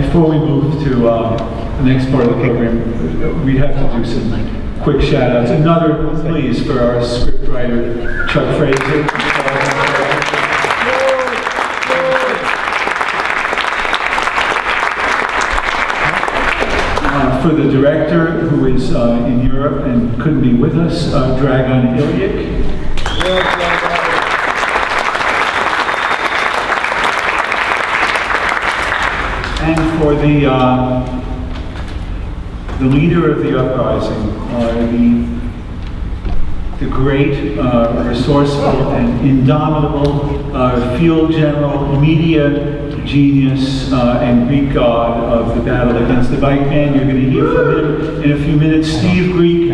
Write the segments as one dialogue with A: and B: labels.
A: Before we move to the next part of the program, we have to do some quick shout outs. Another, please, for our script writer, Chuck Fraser. For the director, who is in Europe and couldn't be with us, Dragan Ilyich. And for the leader of the uprising, the great, resourceful, and indomitable field general, media genius, and Greek god of the battle against the bike man. You're going to hear from him in a few minutes. Steve Greek,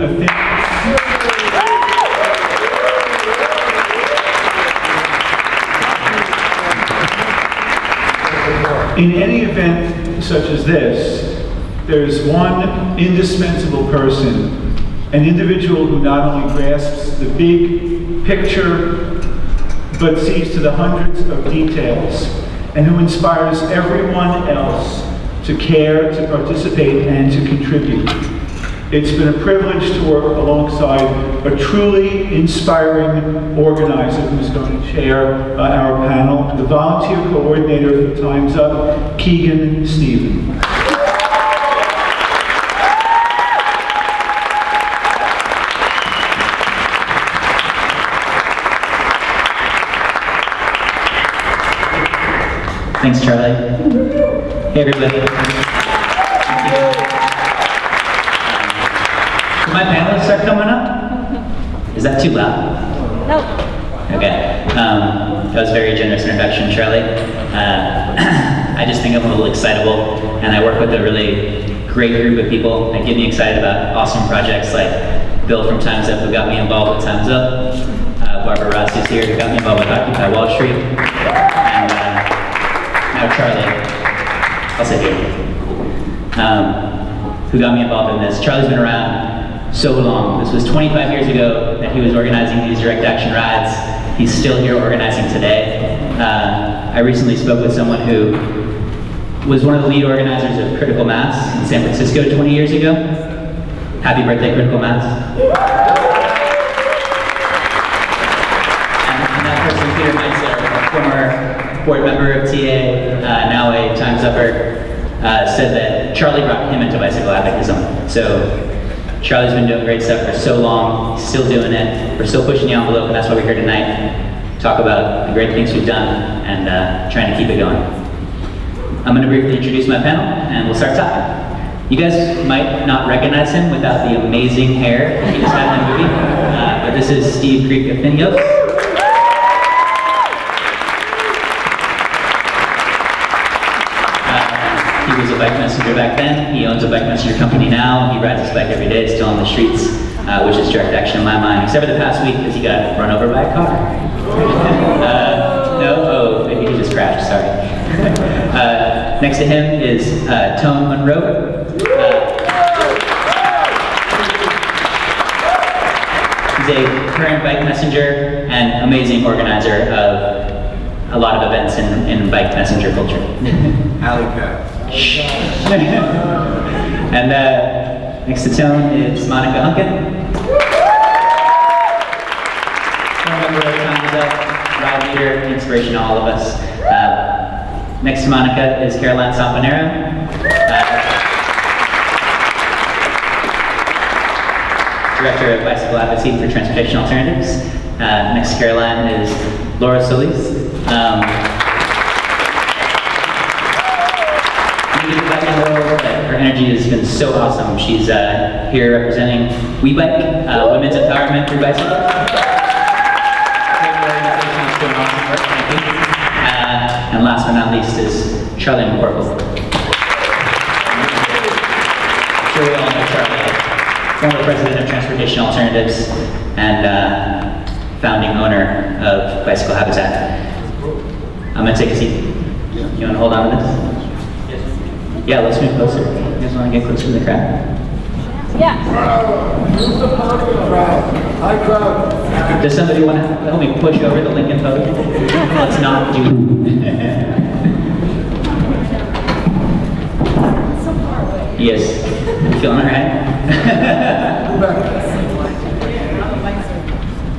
A: in any event such as this, there's one indispensable person, an individual who not only grasps the big picture, but sees to the hundreds of details, and who inspires everyone else to care, to participate, and to contribute. It's been a privilege to work alongside a truly inspiring organizer who's going to chair our panel, the volunteer coordinator for Time's Up, Keegan Stephen.
B: Thanks, Charlie. Hey, everybody. Do my panelists are coming up? Is that too loud?
C: No.
B: Okay. That was a very generous introduction, Charlie. I just think I'm a little excitable, and I work with a really great group of people that get me excited about awesome projects like Bill from Time's Up, who got me involved with Time's Up, Barbara Ross, who's here, who got me involved with Occupy Wall Street, and now Charlie, I'll say you, who got me involved in this. Charlie's been around so long. This was 25 years ago that he was organizing these direct action rides. He's still here organizing today. I recently spoke with someone who was one of the lead organizers of Critical Mass in San Francisco 20 years ago. Happy birthday, Critical Mass. And that person, Peter Meitzer, a former board member of TA, now a Time's Upper, said that Charlie brought him into bicycle advocacy. So Charlie's been doing great stuff for so long, he's still doing it, we're still pushing the envelope, and that's why we're here tonight. Talk about the great things we've done and trying to keep it going. I'm going to briefly introduce my panel and we'll start talking. You guys might not recognize him without the amazing hair that he just had in the movie, but this is Steve Greek of Finios. He was a bike messenger back then. He owns a bike messenger company now. He rides his bike every day, still on the streets, which is direct action in my mind, except for the past week because he got run over by a car. Maybe he just crashed, sorry. Next to him is Tone Monroe. He's a current bike messenger and amazing organizer of a lot of events in bike messenger culture.
D: Alley Cat.
B: And next to Tone is Monica Hunkin. Member of Time's Up, ride leader, inspiration to all of us. Next to Monica is Caroline Sampanero. Director of Bicycle Advocacy for Transportation Alternatives. Next to Caroline is Laura Solis. Her energy has been so awesome. She's here representing WeBike, Women's Empowerment through Bicycle. And last but not least is Charlie McCorkle. I'm sure we all know Charlie, former president of Transportation Alternatives and founding owner of Bicycle Habitat. I'm gonna take a seat. You wanna hold on to this? Yeah, let's move closer. You guys want to get closer to the crowd?
C: Yeah.
D: Hi, crowd.
B: Does somebody want to help me push over the Lincoln podium? Let's not do You guys feeling all right?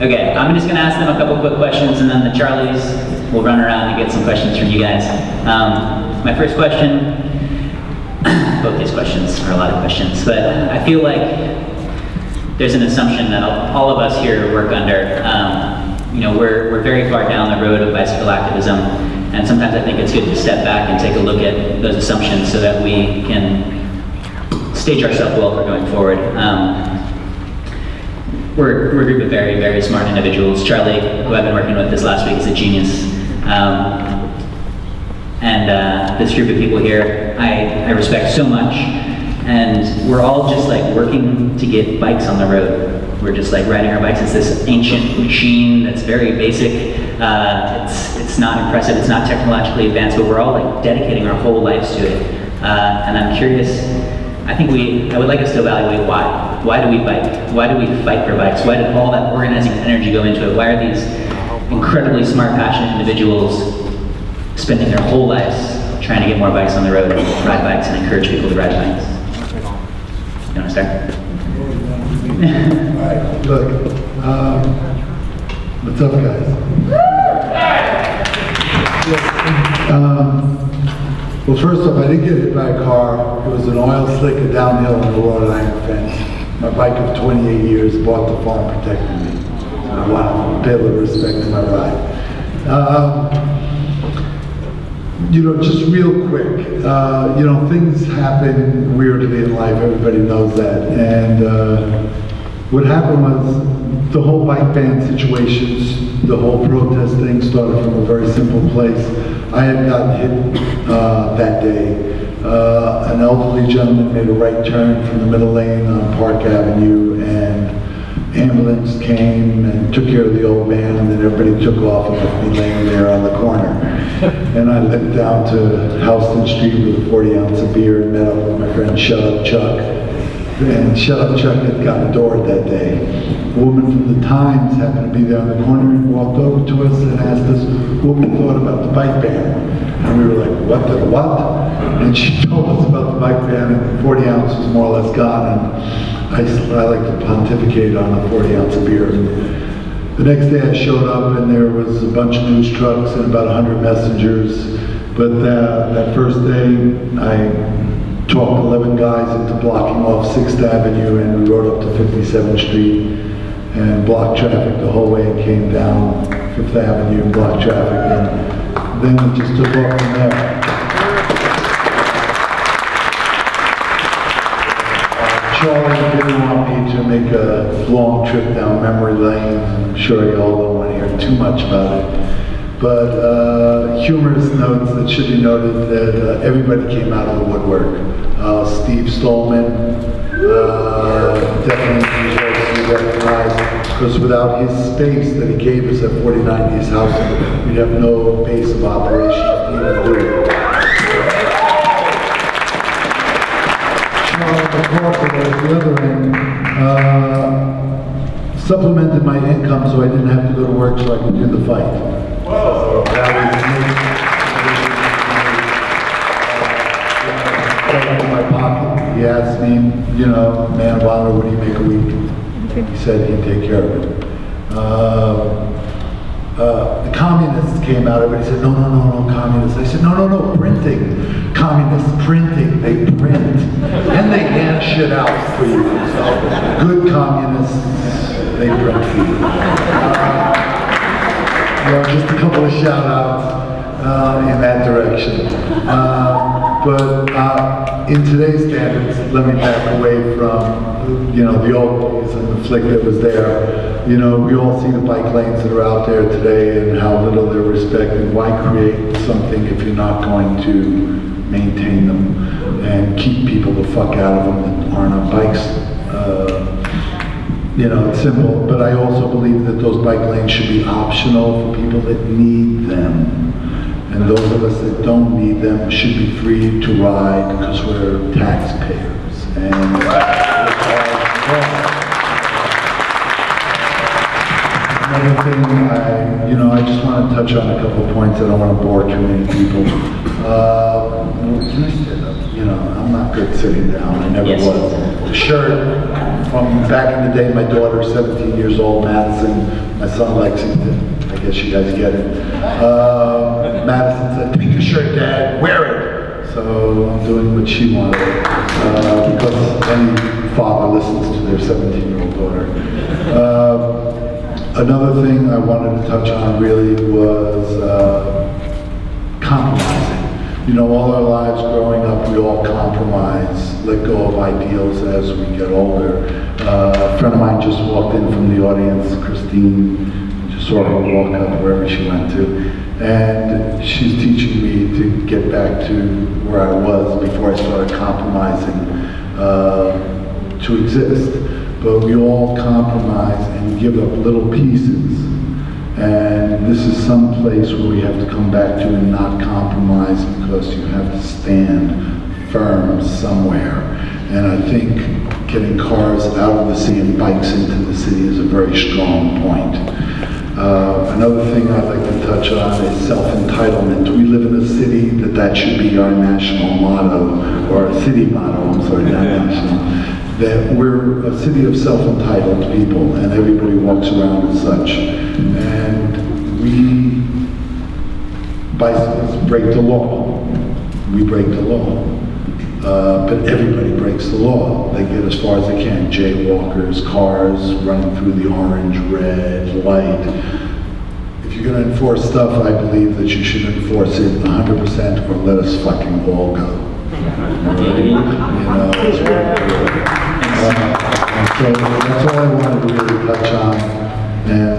B: Okay, I'm just gonna ask them a couple quick questions, and then the Charlies will run around and get some questions from you guys. My first question, both these questions are a lot of questions, but I feel like there's an assumption that all of us here work under. We're very far down the road of bicycle activism, and sometimes I think it's good to step back and take a look at those assumptions so that we can stage ourselves well for going forward. We're a group of very, very smart individuals. Charlie, who I've been working with this last week, is a genius. This group of people here, I respect so much. And we're all just like working to get bikes on the road. We're just like riding our bikes. It's this ancient machine that's very basic. It's not impressive, it's not technologically advanced, but we're all like dedicating our whole lives to it. And I'm curious, I would like us to evaluate why. Why do we bike? Why do we fight for bikes? Why did all that organizing energy go into it? Why are these incredibly smart, passionate individuals spending their whole lives trying to get more bikes on the road and ride bikes and encourage people to ride bikes? You want to start?
C: Alright, look, what's up, guys? Well, first off, I didn't get hit by a car. It was an oil slick, a downhill, and a wrought iron fence. My bike of 28 years bought the farm, protected me. I want to pay a little respect to my ride. Just real quick, things happen weirdly in life, everybody knows that. And what happened was the whole bike ban situations, the whole protest thing started from a very simple place. I had gotten hit that day. An elderly gentleman made a right turn from the middle lane on Park Avenue, and ambulance came and took care of the old man, and then everybody took off and left me laying there on the corner. And I limped down to Houston Street with a 40-ounce of beer and met up with my friend Shut Up Chuck. And Shut Up Chuck had gotten adored that day. A woman from the Times happened to be there on the corner and walked over to us and asked us what we thought about the bike ban. And we were like, what? And she told us about the bike ban, and 40 ounce was more or less gone. And I like to pontificate on a 40-ounce of beer. The next day I showed up and there was a bunch of news trucks and about 100 messengers. But that first day I talked 11 guys into blocking off 6th Avenue, and we rode up to 57th Street and blocked traffic the whole way and came down 5th Avenue and blocked traffic, and then it just took off from there. Charlie didn't want me to make a long trip down memory lane. I'm sure you all don't want to hear too much about it. But humorous notes that should be noted that everybody came out of the woodwork. Steve Stallman definitely deserves to be recognized, because without his space that he gave us at 49 East Housing, we'd have no base of operations to even do it. Charles McCarthy, at the other end, supplemented my income so I didn't have to go to work so I could do the fight. Whoa! That was in my pocket. He asked me, man of honor, what do you make a week? He said he'd take care of it. The communists came out, everybody said, no, communists. I said, no, printing. Communists printing, they print. And they hand shit out for you. So, good communists, they print for you. Just a couple of shout outs in that direction. But in today's standards, let me back away from, the old days and the flick that was there. We all see the bike lanes that are out there today and how little they're respected. Why create something if you're not going to maintain them and keep people the fuck out of them that aren't on bikes? It's simple, but I also believe that those bike lanes should be optional for people that need them. And those of us that don't need them should be free to ride because we're taxpayers. And that's all. Another thing, I just want to touch on a couple of points. I don't want to bore too many people. Can I stand up? I'm not good sitting down. I never
B: Yes.
C: was. The shirt from back in the day, my daughter, 17 years old, Madison, my son Lexington. I guess you guys get it. Madison said, "Take your shirt, Dad. Wear it." So I'm doing what she wanted because any father listens to their 17-year-old daughter. Another thing I wanted to touch on really was compromising. All our lives growing up, we all compromise, let go of ideals as we get older. A friend of mine just walked in from the audience, Christine, just saw her walk up wherever she went to. And she's teaching me to get back to where I was before I started compromising to exist. But we all compromise and give up little pieces. And this is some place where we have to come back to and not compromise because you have to stand firm somewhere. And I think getting cars out of the city and bikes into the city is a very strong point. Another thing I'd like to touch on is self-entitlement. We live in a city that should be our national motto, or a city motto, I'm sorry, not national. That we're a city of self-entitled people, and everybody walks around as such. And we, bicyclists, break the law. We break the law. But everybody breaks the law. They get as far as they can. Jaywalkers, cars running through the orange, red light. If you're going to enforce stuff, I believe that you should enforce it 100% or let us fucking all go. It's very so that's all I wanted to really touch on. And,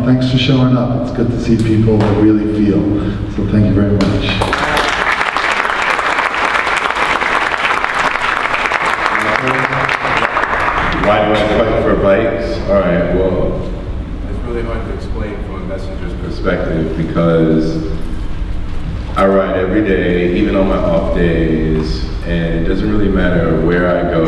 C: thanks for showing up. It's good to see people that really feel. So thank you very much.
E: Why do I fight for bikes? All right, well,
D: It's really hard to explain from a messenger's
E: perspective because I ride every day, even on my off days, and it doesn't really matter where I go.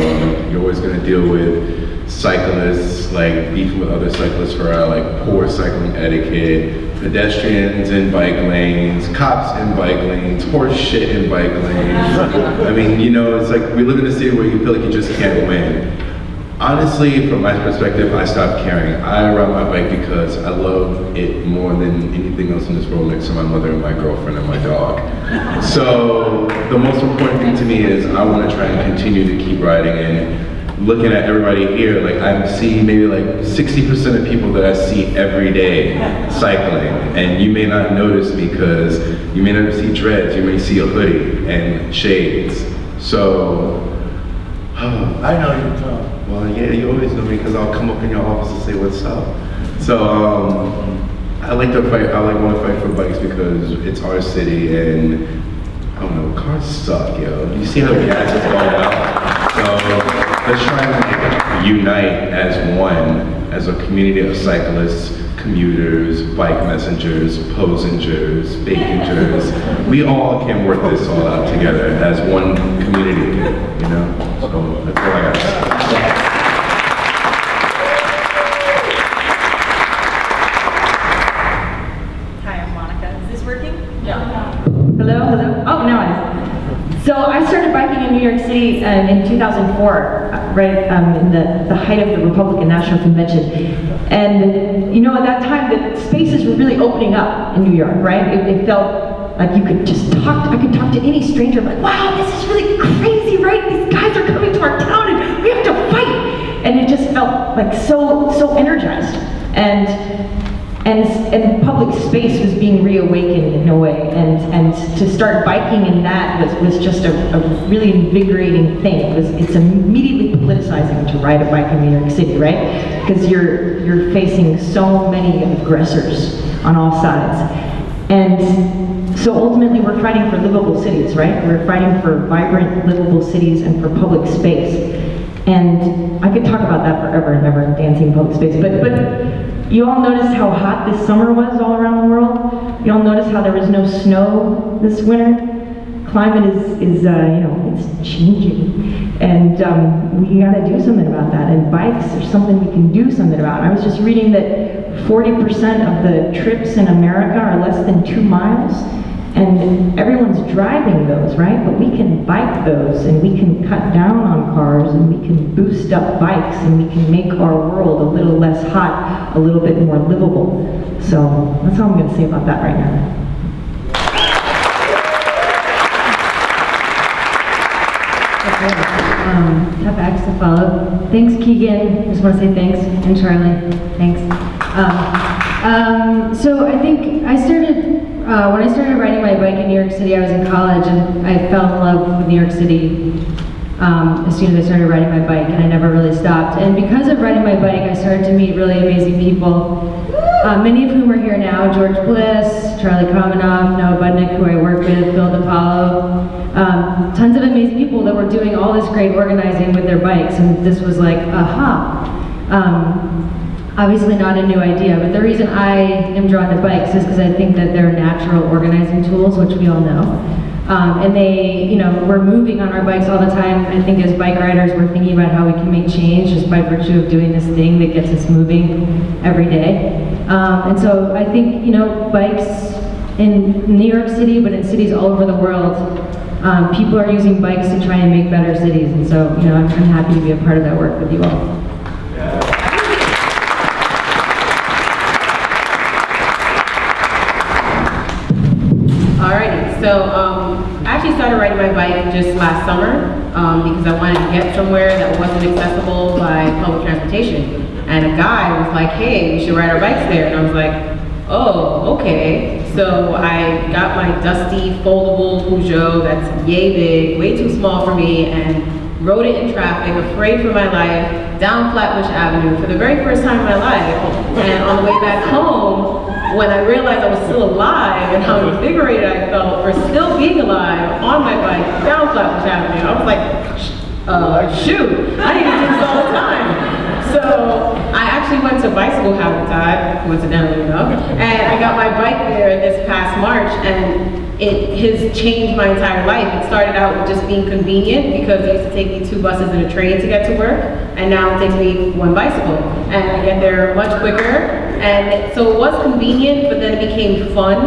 E: You're always going to deal with cyclists, like beefing with other cyclists for like poor cycling etiquette, pedestrians in bike lanes, cops in bike lanes, horse shit in bike lanes. I mean, it's like we live in a city where you feel like you just can't win. Honestly, from my perspective, I stopped caring. I ride my bike because I love it more than anything else in this world next to my mother and my girlfriend and my dog. So the most important thing to me is I want to try and continue to keep riding. And looking at everybody here, like I see maybe like 60% of people that I see every day cycling. And you may not notice me because you may never see dreads, you may see a hoodie and shades. So,
C: I know you, Tom.
E: well, yeah, you always know me because I'll come up in your office and say what's up. So I like to fight. I want to fight for bikes because it's our city, and I don't know, cars suck, yo. You see how the gas is going out. So let's try and unite as one, as a community of cyclists, commuters, bike messengers, posengers, bacongers. We all can work this all out together as one community, So that's all I got to say.
F: Hi, I'm Monica. Is this working?
G: Hello, hello. Oh, now it is. So I started biking in New York City in 2004, right in the height of the Republican National Convention. And at that time, the spaces were really opening up in New York, right? It felt like you could just talk. I could talk to any stranger. I'm like, wow, this is really crazy, right? These guys are coming to our town, and we have to fight. And it just felt like so energized. And public space was being reawakened in a way, and to start biking in that was just a really invigorating thing. It's immediately politicizing to ride a bike in New York City, right? Because you're facing so many aggressors on all sides, and so ultimately we're fighting for livable cities, right? We're fighting for vibrant, livable cities and for public space. And I could talk about that forever and ever, dancing in public space, but you all noticed how hot this summer was all around the world? You all noticed how there was no snow this winter? Climate is it's changing. And we gotta do something about that. And bikes are something we can do something about. I was just reading that 40% of the trips in America are less than 2 miles. And everyone's driving those, right? But we can bike those, and we can cut down on cars, and we can boost up bikes, and we can make our world a little less hot, a little bit more livable. So that's all I'm going to say about that right now.
H: Tough acts to follow. Thanks, Keegan. Just want to say thanks, and Charlie, thanks. So I think I started, when I started riding my bike in New York City, I was in college, and I fell in love with New York City as soon as I started riding my bike, and I never really stopped. And because of riding my bike, I started to meet really amazing people, many of whom are here now: George Bliss, Charlie Kamenov, Noah Budnick, who I work with, Bill DiPaolo, tons of amazing people that were doing all this great organizing with their bikes, and this was like, aha. Obviously not a new idea, but the reason I am drawn to bikes is because I think that they're natural organizing tools, which we all know. And they, you know, we're moving on our bikes all the time. I think as bike riders, we're thinking about how we can make change just by virtue of doing this thing that gets us moving every day. And so I think, you know, bikes in New York City, but in cities all over the world, people are using bikes to try and make better cities. And so, you know, I'm happy to be a part of that work with you all.
I: Alrighty, so I actually started riding my bike just last summer because I wanted to get somewhere that wasn't accessible by public transportation. And a guy was like, hey, we should ride our bikes there. And I was like, oh, okay. So I got my dusty, foldable Peugeot that's yay big, way too small for me, and rode it in traffic, afraid for my life, down Flatbush Avenue for the very first time in my life. And on the way back home, when I realized I was still alive and how invigorated I felt for still being alive on my bike down Flatbush Avenue, I was like, shoot, I need to do this all the time. So I actually went to Bicycle Habitat, coincidentally enough, and I got my bike there this past March, and it has changed my entire life. It started out with just being convenient because it used to take me 2 buses and a train to get to work, and now it takes me 1 bicycle, and I get there much quicker. And so it was convenient, but then it became fun,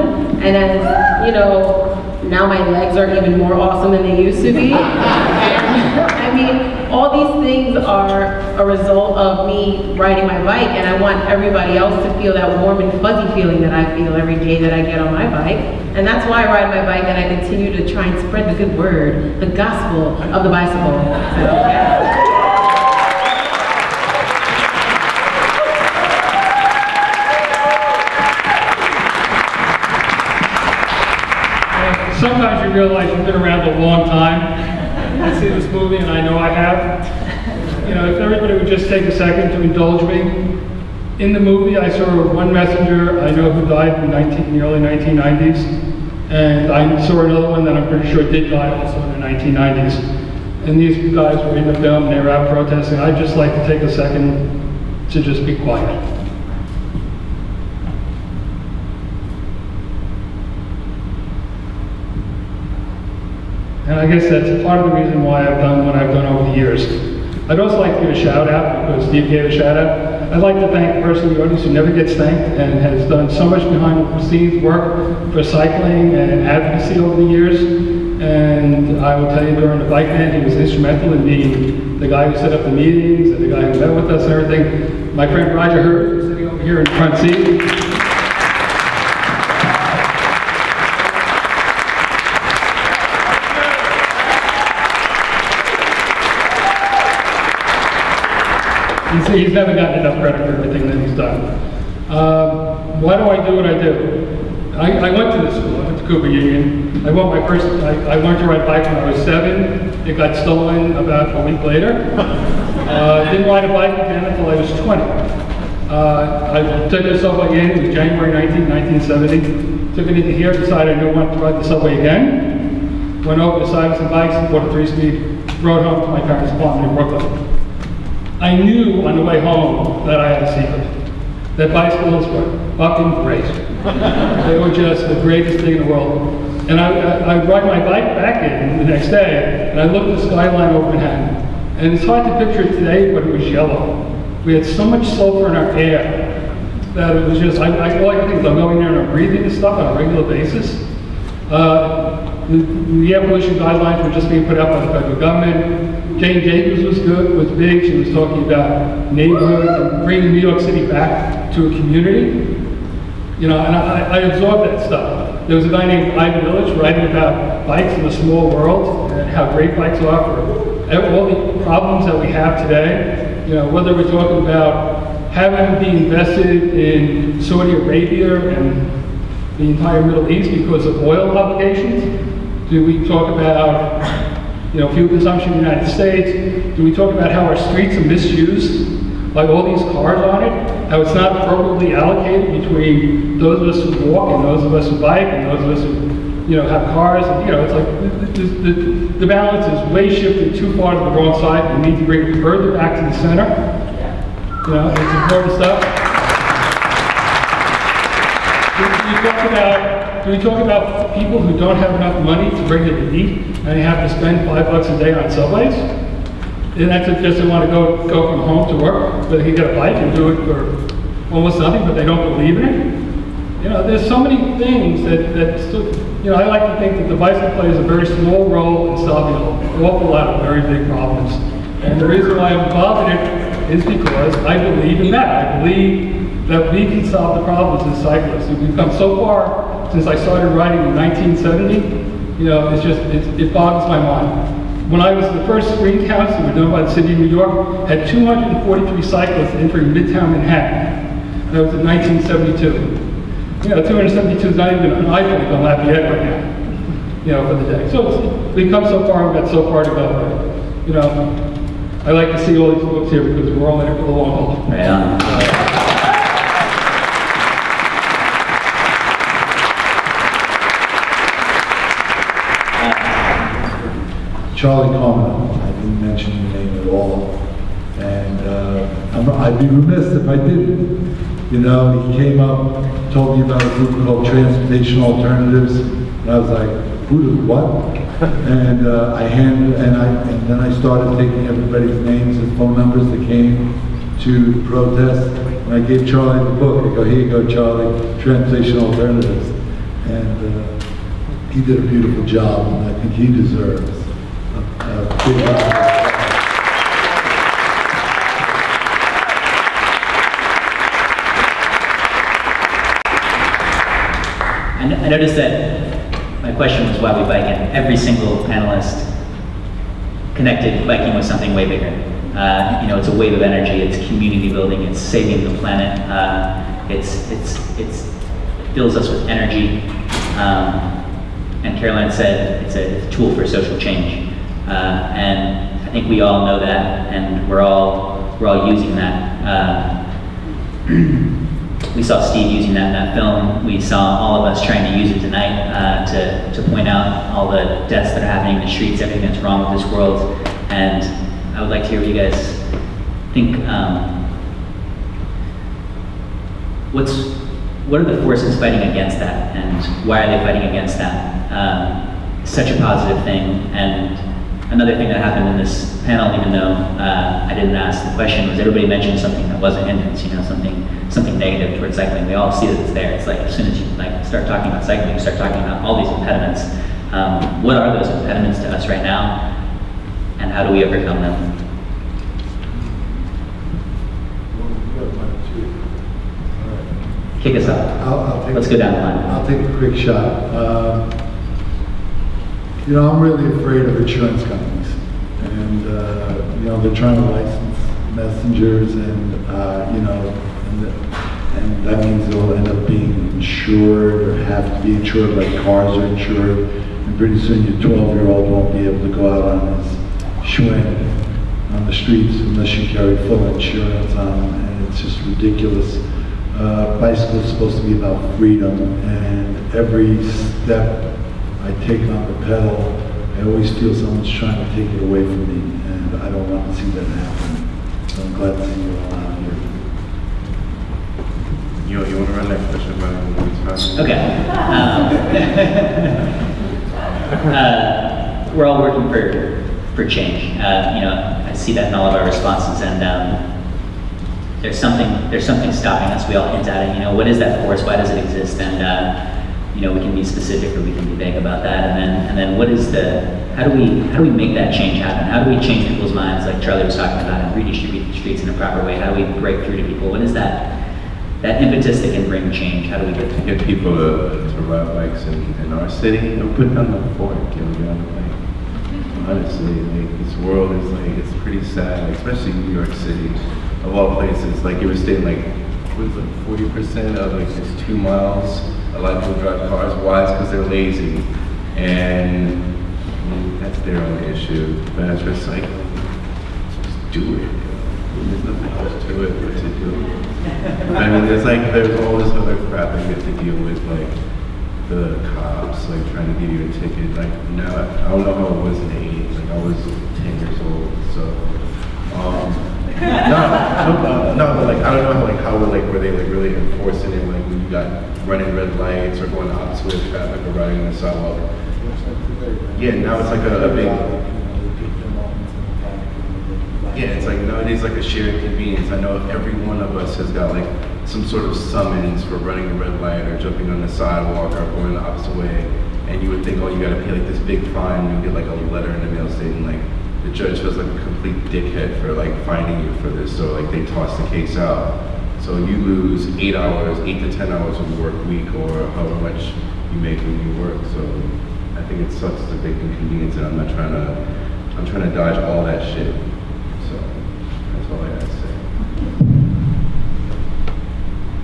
I: and then, you know, now my legs are even more awesome than they used to be. And, I mean, all these things are a result of me riding my bike, and I want everybody else to feel that warm and fuzzy feeling that I feel every day that I get on my bike. And that's why I ride my bike, and I continue to try and spread the good word, the gospel of the bicycle. So, yeah.
J: Sometimes you realize you've been around a long time. I see this movie, and I know I have. You know, if everybody would just take a second to indulge me. In the movie, I saw one messenger I know who died in the early 1990s, and I saw another one that I'm pretty sure did die also in the 1990s. And these guys were in the film, and they were out protesting. I'd just like to take a second to just be quiet. And I guess that's part of the reason why I've done what I've done over the years. I'd also like to give a shout out, because Steve gave a shout out. I'd like to thank the person in the audience who never gets thanked and has done so much behind the scenes work for cycling and advocacy over the years. And I will tell you, during the bike ban, he was instrumental in being the guy who set up the meetings and the guy who met with us and everything. My friend Roger Hurd, who's sitting over here in the front seat. He's never gotten enough credit for everything that he's done. Why do I do what I do? I went to this school, I went to Cooper Union. I learned to ride a bike when I was 7. It got stolen about a week later. Didn't ride a bike again until I was 20. I took the subway in, it was January 1970. Took it into here, decided I knew I wanted to ride the subway again. Went over to Stuyvesant Bikes and bought a 3-speed, rode home to my parents' apartment in Brooklyn. I knew on the way home that I had a secret. That bicycles were fucking great. They were just the greatest thing in the world. And I ride my bike back in the next day, and I looked at the skyline over Manhattan. And it's hard to picture it today, but it was yellow. We had so much sulfur in our air that it was just, all I can think is I'm going there and I'm breathing this stuff on a regular basis. The air pollution guidelines were just being put out by the federal government. Jane Jacobs was big. She was talking about neighborhoods and bringing New York City back to a community. You know, and I absorbed that stuff. There was a guy named Ivan Illich writing about bikes in a small world and how great bikes are for all the problems that we have today. You know, whether we're talking about having to be invested in Saudi Arabia and the entire Middle East because of oil obligations. Do we talk about, you know, fuel consumption in the United States? Do we talk about how our streets are misused by all these cars on it? How it's not appropriately allocated between those of us who walk and those of us who bike and those of us who, you know, have cars? And, you know, it's like the balance is way shifted too far to the wrong side. We need to bring it further back to the center. You know, it's important stuff. Do we talk about people who don't have enough money to bring it to eat and they have to spend $5 a day on subways? And that's just they want to go from home to work, but they can get a bike and do it for almost nothing, but they don't believe in it. You know, there's so many things that still, you know, I like to think that the bicycle plays a very small role in solving an awful lot of very big problems. And the reason why I'm involved in it is because I believe in that. I believe that we can solve the problems as cyclists. We've come so far since I started riding in 1970. You know, it boggles my mind. When I was the first screen counts that were done by the city of New York, had 243 cyclists entering Midtown Manhattan. That was in 1972. You know, 272 is not even an iPhone on Lafayette right now, you know, for the day. So we've come so far, we've got so far to go. You know, I like to see all these folks here because we're all in it for the long haul.
B: Right on.
C: Charlie Carmine, I didn't mention your name at all, and I'd be remiss if I didn't. You know, he came up, told me about a group called Transportation Alternatives, and I was like, who does what? And and then I started taking everybody's names and phone numbers that came to the protest, and I gave Charlie the book. I go, here you go, Charlie, Transportation Alternatives, and he did a beautiful job, and I think he deserves a big round.
B: I noticed that my question was why we bike, and every single panelist connected biking with something way bigger. You know, it's a wave of energy, it's community building, it's saving the planet, it fills us with energy. And Caroline said it's a tool for social change. And I think we all know that, and we're all using that. We saw Steve using that in that film. We saw all of us trying to use it tonight to point out all the deaths that are happening in the streets, everything that's wrong with this world. And I would like to hear what you guys think. What are the forces fighting against that, and why are they fighting against that? Such a positive thing. And another thing that happened in this panel, even though I didn't ask the question, was everybody mentioned something that was a hindrance, you know, something negative towards cycling. We all see that it's there. It's like as soon as you start talking about cycling, you start talking about all these impediments. What are those impediments to us right now, and how do we overcome them? Kick us off. Let's go down the line.
C: I'll take a quick shot. You know, I'm really afraid of insurance companies, and you know, they're trying to license messengers, and you know, and that means they'll end up being insured or have to be insured like cars are insured, and pretty soon your 12-year-old won't be able to go out on his Schwinn on the streets unless you carry full insurance on them, and it's just ridiculous. Bicycle is supposed to be about freedom, and every step I take on the pedal, I always feel someone's trying to take it away from me, and I don't want to see that happen. So I'm glad to see you all out here.
E: You want to run that question about
B: Okay. We're all working for change. You know, I see that in all of our responses, and there's something stopping us. We all hint at it. You know, what is that force? Why does it exist? And you know, we can be specific or we can be vague about that. And then what is how do we make that change happen? How do we change people's minds, like Charlie was talking about, and redistribute the streets in a proper way? How do we break through to people? What is that impetus that can bring change? How do we get
E: Get people to ride bikes in our city, put down the fork, get on the bike. Honestly, like, this world is like, it's pretty sad, like, especially New York City, of all places. Like, you were stating, like, what is like 40% of like just 2 miles, a lot of people drive cars. Why? It's because they're lazy. And I mean, that's their own issue. But it's just like, just do it. There's nothing else to it but to do it. I mean, there's all this other crap that you have to deal with, like the cops, like trying to give you a ticket. Like now, I don't know how it was in the 80s. Like I was 10 years old, so. No, but like I don't know how were they like really enforcing it, like when you got running red lights or going the opposite way of traffic or riding on the sidewalk. Yeah, now it's like a big. Yeah, it's like nowadays like a shared convenience. I know every one of us has got like some sort of summons for running a red light or jumping on the sidewalk or going the opposite way. And you would think, oh, you gotta pay like this big fine, and you get like a letter in the mail stating like the judge feels like a complete dickhead for like finding you for this, so like they toss the case out. So you lose 8 to 10 hours of work week or however much you make when you work. So I think it sucks, it's a big inconvenience, and I'm trying to dodge all that shit. So that's all I gotta say.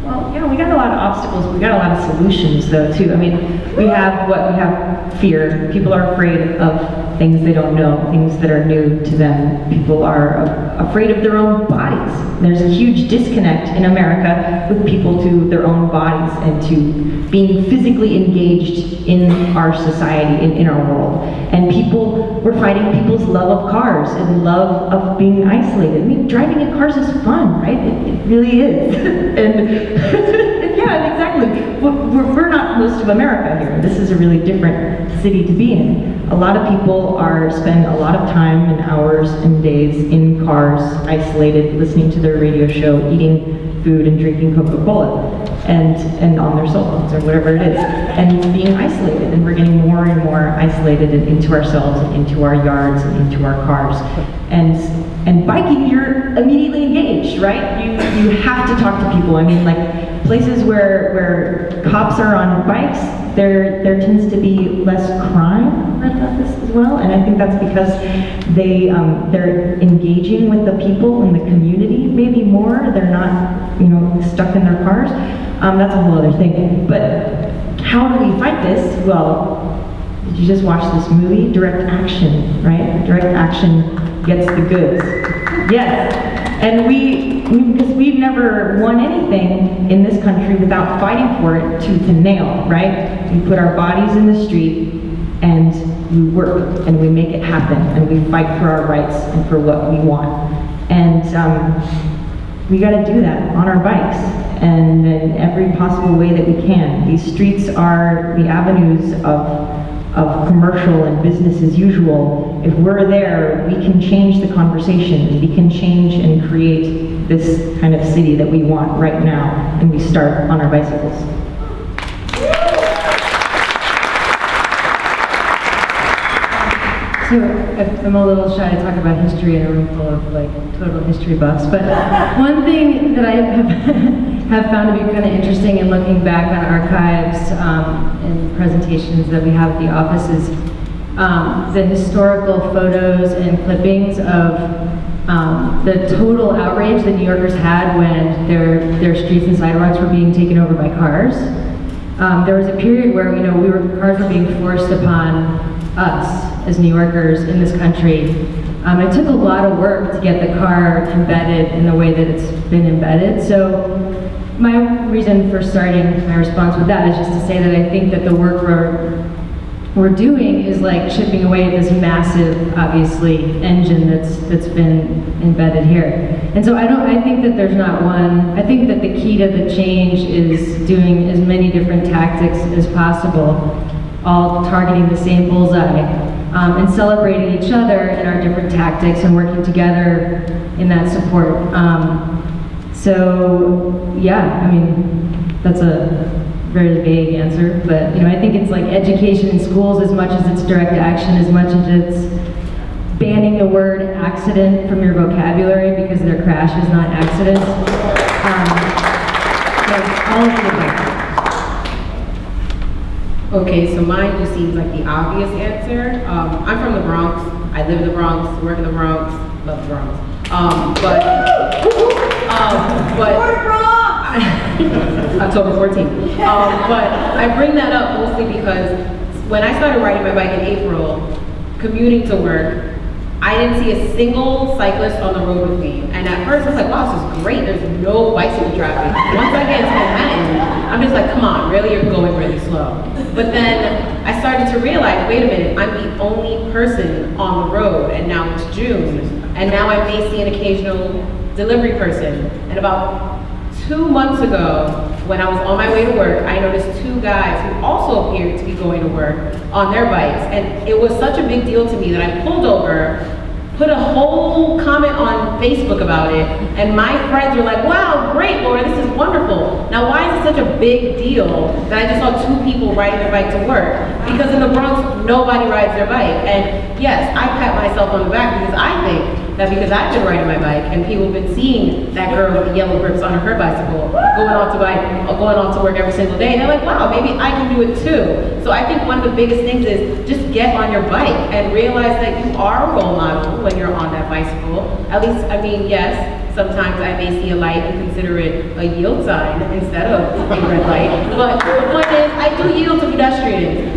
G: Well, yeah, we got a lot of obstacles, we got a lot of solutions though too. I mean, we have fear. People are afraid of things they don't know, things that are new to them. People are afraid of their own bodies. There's a huge disconnect in America with people to their own bodies and to being physically engaged in our society, in our world. And we're fighting people's love of cars and love of being isolated. I mean, driving in cars is fun, right? It really is. And yeah, exactly. We're not most of America here. This is a really different city to be in. A lot of people spend a lot of time and hours and days in cars, isolated, listening to their radio show, eating food and drinking Coca-Cola, and on their cell phones or whatever it is, and being isolated. And we're getting more and more isolated and into ourselves and into our yards and into our cars. And biking, you're immediately engaged, right? You have to talk to people. I mean, like places where cops are on bikes, there tends to be less crime. I read about this as well, and I think that's because they're engaging with the people in the community maybe more. They're not, stuck in their cars. That's a whole other thing. But how do we fight this? Well, did you just watch this movie? Direct Action, right? Direct Action gets the goods. Yes, and because we've never won anything in this country without fighting for it tooth and nail, right? We put our bodies in the street and we work and we make it happen and we fight for our rights and for what we want. And we got to do that on our bikes and in every possible way that we can. These streets are the avenues of commercial and business as usual. If we're there, we can change the conversation. We can change and create this kind of city that we want right now, and we start on our bicycles.
H: So I'm a little shy to talk about history in a room full of like total history buffs, but one thing that I have found to be kind of interesting in looking back on archives and presentations that we have at the office is the historical photos and clippings of the total outrage that New Yorkers had when their streets and sidewalks were being taken over by cars. There was a period where cars were being forced upon us as New Yorkers in this country. It took a lot of work to get the car embedded in the way that it's been embedded. So my reason for starting my response with that is just to say that I think that the work we're doing is like chipping away at this massive, obviously, engine that's been embedded here. And so I think that there's not one. I think that the key to the change is doing as many different tactics as possible, all targeting the same bullseye, and celebrating each other in our different tactics and working together in that support. So, yeah, I mean, that's a very vague answer, but, you know, I think it's like education in schools as much as it's direct action, as much as it's banning the word accident from your vocabulary because their crash is not accident. Like, all of the above.
I: Okay, so mine just seems like the obvious answer. I'm from the Bronx. I live in the Bronx, work in the Bronx, love the Bronx. October 14th. But I bring that up mostly because when I started riding my bike in April, commuting to work, I didn't see a single cyclist on the road with me. And at first I was like, wow, this is great. There's no bicycle traffic. Once I get into Manhattan, I'm just like, come on, really? You're going really slow. But then I started to realize, wait a minute, I'm the only person on the road, and now it's June. And now I may see an occasional delivery person. And about 2 months ago, when I was on my way to work, I noticed 2 guys who also appeared to be going to work on their bikes. And it was such a big deal to me that I pulled over, put a whole comment on Facebook about it, and my friends were like, wow, great, Laura, this is wonderful. Now, why is it such a big deal that I just saw 2 people riding their bike to work? Because in the Bronx, nobody rides their bike. And yes, I pat myself on the back because I think that because I've been riding my bike and people have been seeing that girl with the yellow grips on her bicycle going on to work every single day, they're like, wow, maybe I can do it too. So I think one of the biggest things is just get on your bike and realize that you are a role model when you're on that bicycle. At least, I mean, yes, sometimes I may see a light and consider it a yield sign instead of a red light. But the point is, I do yield to pedestrians.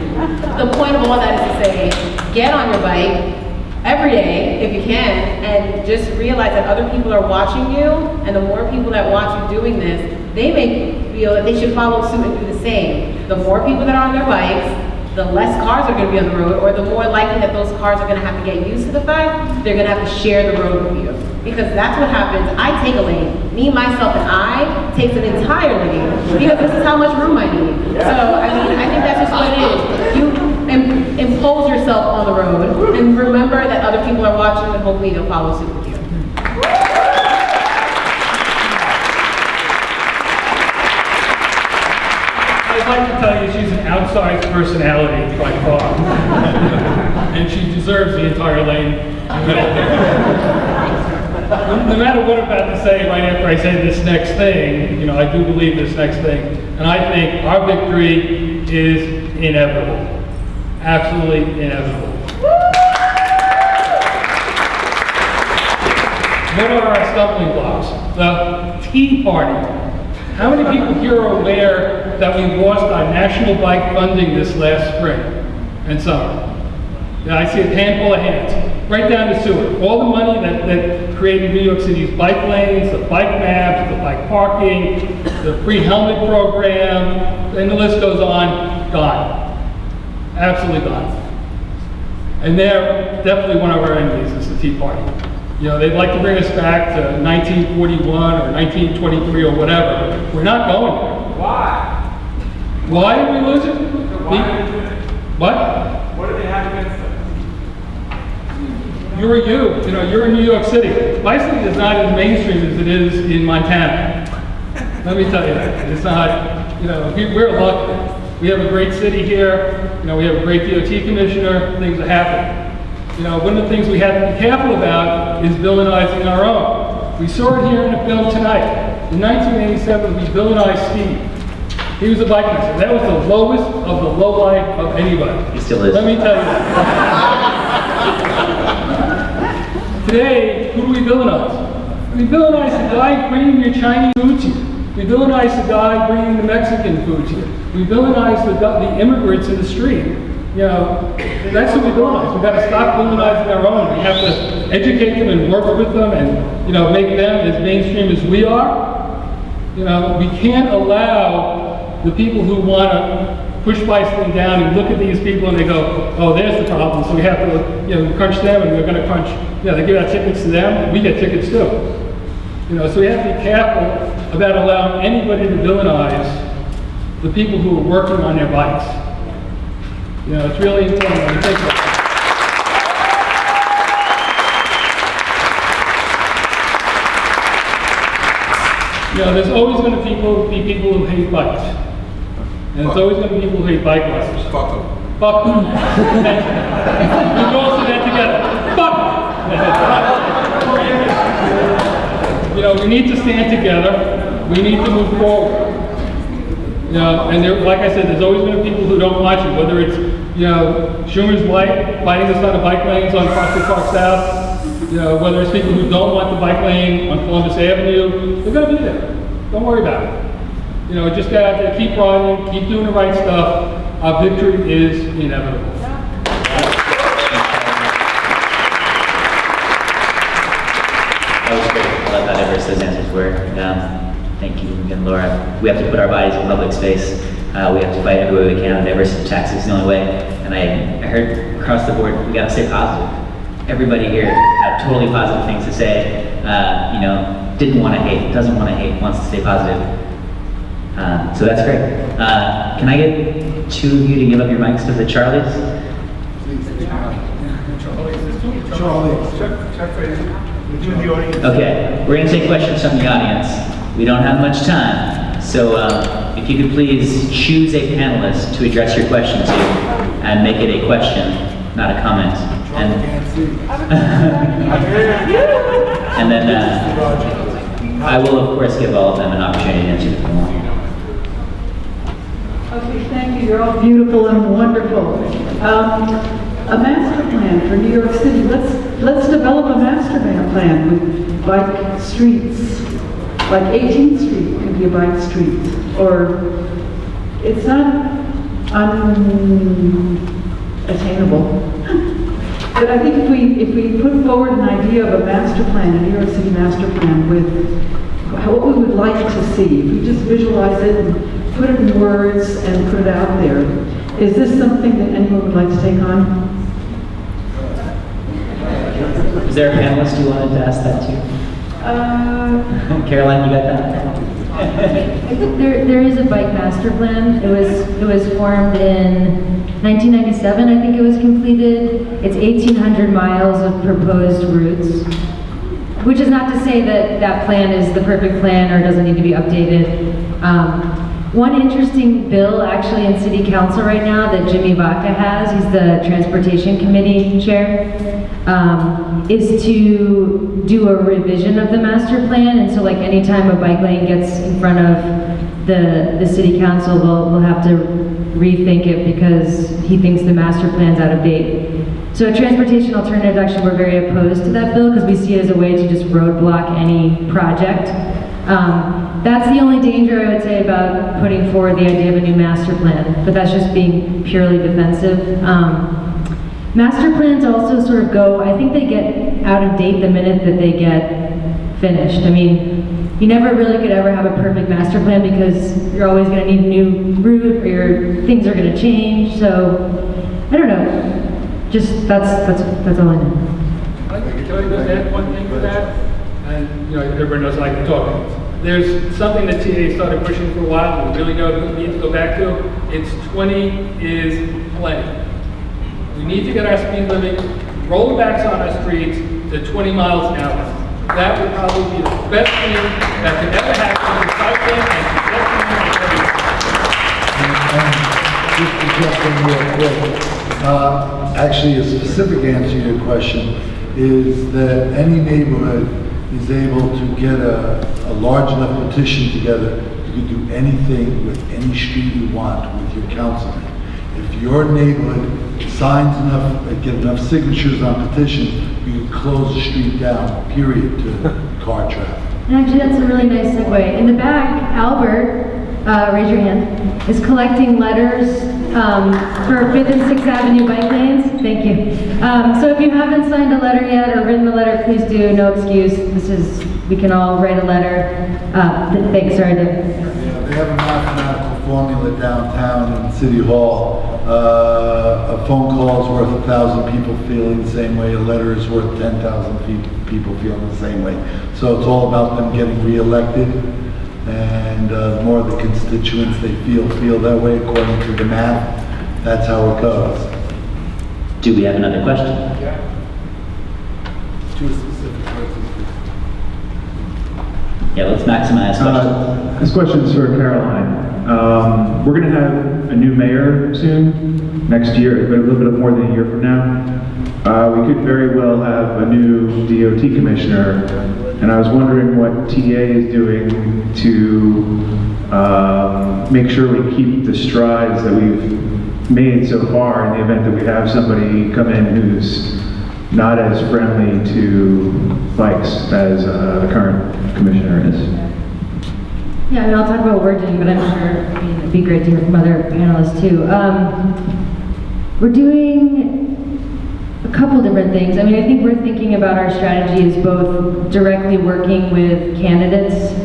I: The point of all that is to say, get on your bike every day, if you can, and just realize that other people are watching you, and the more people that watch you doing this, they may feel that they should follow suit and do the same. The more people that are on their bikes, the less cars are going to be on the road, or the more likely that those cars are going to have to get used to the fact they're going to have to share the road with you. Because that's what happens. I take a lane. Me, myself, and I takes an entire lane because this is how much room I need. So, I mean, I think that's just what it is. You impose yourself on the road and remember that other people are watching and hopefully they'll follow suit with you.
J: I'd like to tell you she's an outsized personality by far. And she deserves the entire lane. No matter what I'm about to say right after I say this next thing, you know, I do believe this next thing. And I think our victory is inevitable. Absolutely inevitable. What are our stumbling blocks? The Tea Party. How many people here are aware that we lost our national bike funding this last spring and summer? Yeah, I see a handful of hands, right down to sewer. All the money that created New York City's bike lanes, the bike maps, the bike parking, the free helmet program, and the list goes on, gone. Absolutely gone. And they're definitely one of our enemies, is the Tea Party. You know, they'd like to bring us back to 1941 or 1923 or whatever. We're not going there.
D: Why?
J: Why did we lose it?
D: So why did they do it?
J: What?
D: What do they have against us?
J: You know, you're in New York City. Bicycling is not as mainstream as it is in Montana. Let me tell you that. It's not, you know, we're lucky. We have a great city here. You know, we have a great DOT commissioner. Things are happening. You know, one of the things we have to be careful about is villainizing our own. We saw it here in the film tonight. In 1987, we villainized Steve. He was a bike racer. That was the lowest of the low life of anybody.
B: He still is.
J: Let me tell you. Today, who do we villainize? We villainize the guy bringing your Chinese food to you. We villainize the guy bringing the Mexican food to you. We villainize the immigrants in the street. You know, that's what we villainize. We've got to stop villainizing our own. We have to educate them and work with them and, you know, make them as mainstream as we are. You know, we can't allow the people who want to push bicycling down and look at these people and they go, oh, there's the problem. So we have to, you know, crunch them and we're going to crunch, you know, they give out tickets to them and we get tickets too. You know, so we have to be careful about allowing anybody to villainize the people who are working on their bikes. You know, it's really important when you think about it. there's always going to be people who hate bikes. And there's always going to be people who hate bike riders.
K: Fuck them.
J: Fuck them. We can all say that together. Fuck them. We need to stand together. We need to move forward. And there, like I said, there's always going to be people who don't want you, whether it's, Schumer's Light, fighting us on the bike lanes on Prospect Park South, whether it's people who don't want the bike lane on Columbus Avenue, they're going to be there. Don't worry about it. Just get out there, keep riding, keep doing the right stuff. Our victory is inevitable.
B: That was great. I love how diverse those answers were. Thank you again, Laura. We have to put our bodies in public space. We have to fight every way we can. Diversity of taxes is the only way. And I heard across the board, we got to stay positive. Everybody here had totally positive things to say. Didn't want to hate, doesn't want to hate, wants to stay positive. So that's great. Can I get two of you to give up your mics to the Charlies? Okay, we're going to take questions from the audience. We don't have much time, so if you could please choose a panelist to address your question to and make it a question, not a comment. And then I will, of course, give all of them an opportunity to answer the more.
L: Okay, thank you. You're all beautiful and wonderful. A master plan for New York City. Let's develop a master plan with bike streets. Like 18th Street could be a bike street, or it's not unattainable. But I think if we put forward an idea of a master plan, a New York City master plan with what we would like to see, if we just visualize it and put it in words and put it out there, is this something that anyone would like to take on?
B: Is there a panelist who wanted to ask that too? Caroline, you got that?
H: There is a bike master plan. It was formed in 1997, I think it was completed. It's 1,800 miles of proposed routes, which is not to say that that plan is the perfect plan or doesn't need to be updated. One interesting bill actually in City Council right now that Jimmy Vaca has, he's the Transportation Committee Chair, is to do a revision of the master plan. And so like anytime a bike lane gets in front of the City Council, we'll have to rethink it because he thinks the master plan's out of date. So at Transportation Alternatives, actually, we're very opposed to that bill because we see it as a way to just roadblock any project. That's the only danger I would say about putting forward the idea of a new master plan, but that's just being purely defensive. Master plans also sort of go, I think they get out of date the minute that they get finished. I mean, you never really could ever have a perfect master plan because you're always going to need a new route or your things are going to change. So, I don't know. Just that's all I know.
J: Can I just add one thing to that? And everybody knows I can talk. There's something that TA started pushing for a while, and we really need to go back to. It's 20 is plenty. We need to get our speed limit, rollbacks on our streets to 20 miles an hour. That would probably be the best thing that could ever happen to cycling and
C: Just to jump in real quick, actually a specific answer to your question is that any neighborhood is able to get a large enough petition together, you can do anything with any street you want with your councilman. If your neighborhood signs enough, get enough signatures on petitions, you can close the street down, period, to car traffic.
H: And actually, that's a really nice segue. In the back, Albert, raise your hand, is collecting letters for 5th and 6th Avenue bike lanes. Thank you. So if you haven't signed a letter yet or written a letter, please do. No excuse. We can all write a letter. Thanks, sorry.
C: They have a mathematical formula downtown in City Hall. A phone call is worth 1,000 people feeling the same way. A letter is worth 10,000 people feeling the same way. So it's all about them getting reelected. And the more the constituents they feel that way according to the math. That's how it goes.
B: Do we have another question?
C: To a specific person.
B: Yeah, let's maximize questions.
K: This question is for Caroline. We're going to have a new mayor soon, next year, but a little bit more than a year from now. We could very well have a new DOT commissioner, and I was wondering what TA is doing to make sure we keep the strides that we've made so far in the event that we have somebody come in who's not as friendly to bikes as the current commissioner is.
H: Yeah, I mean, I'll talk about what we're doing, but I'm sure, I mean, it'd be great to hear from other panelists too. We're doing a couple different things. I mean, I think we're thinking about our strategy as both directly working with candidates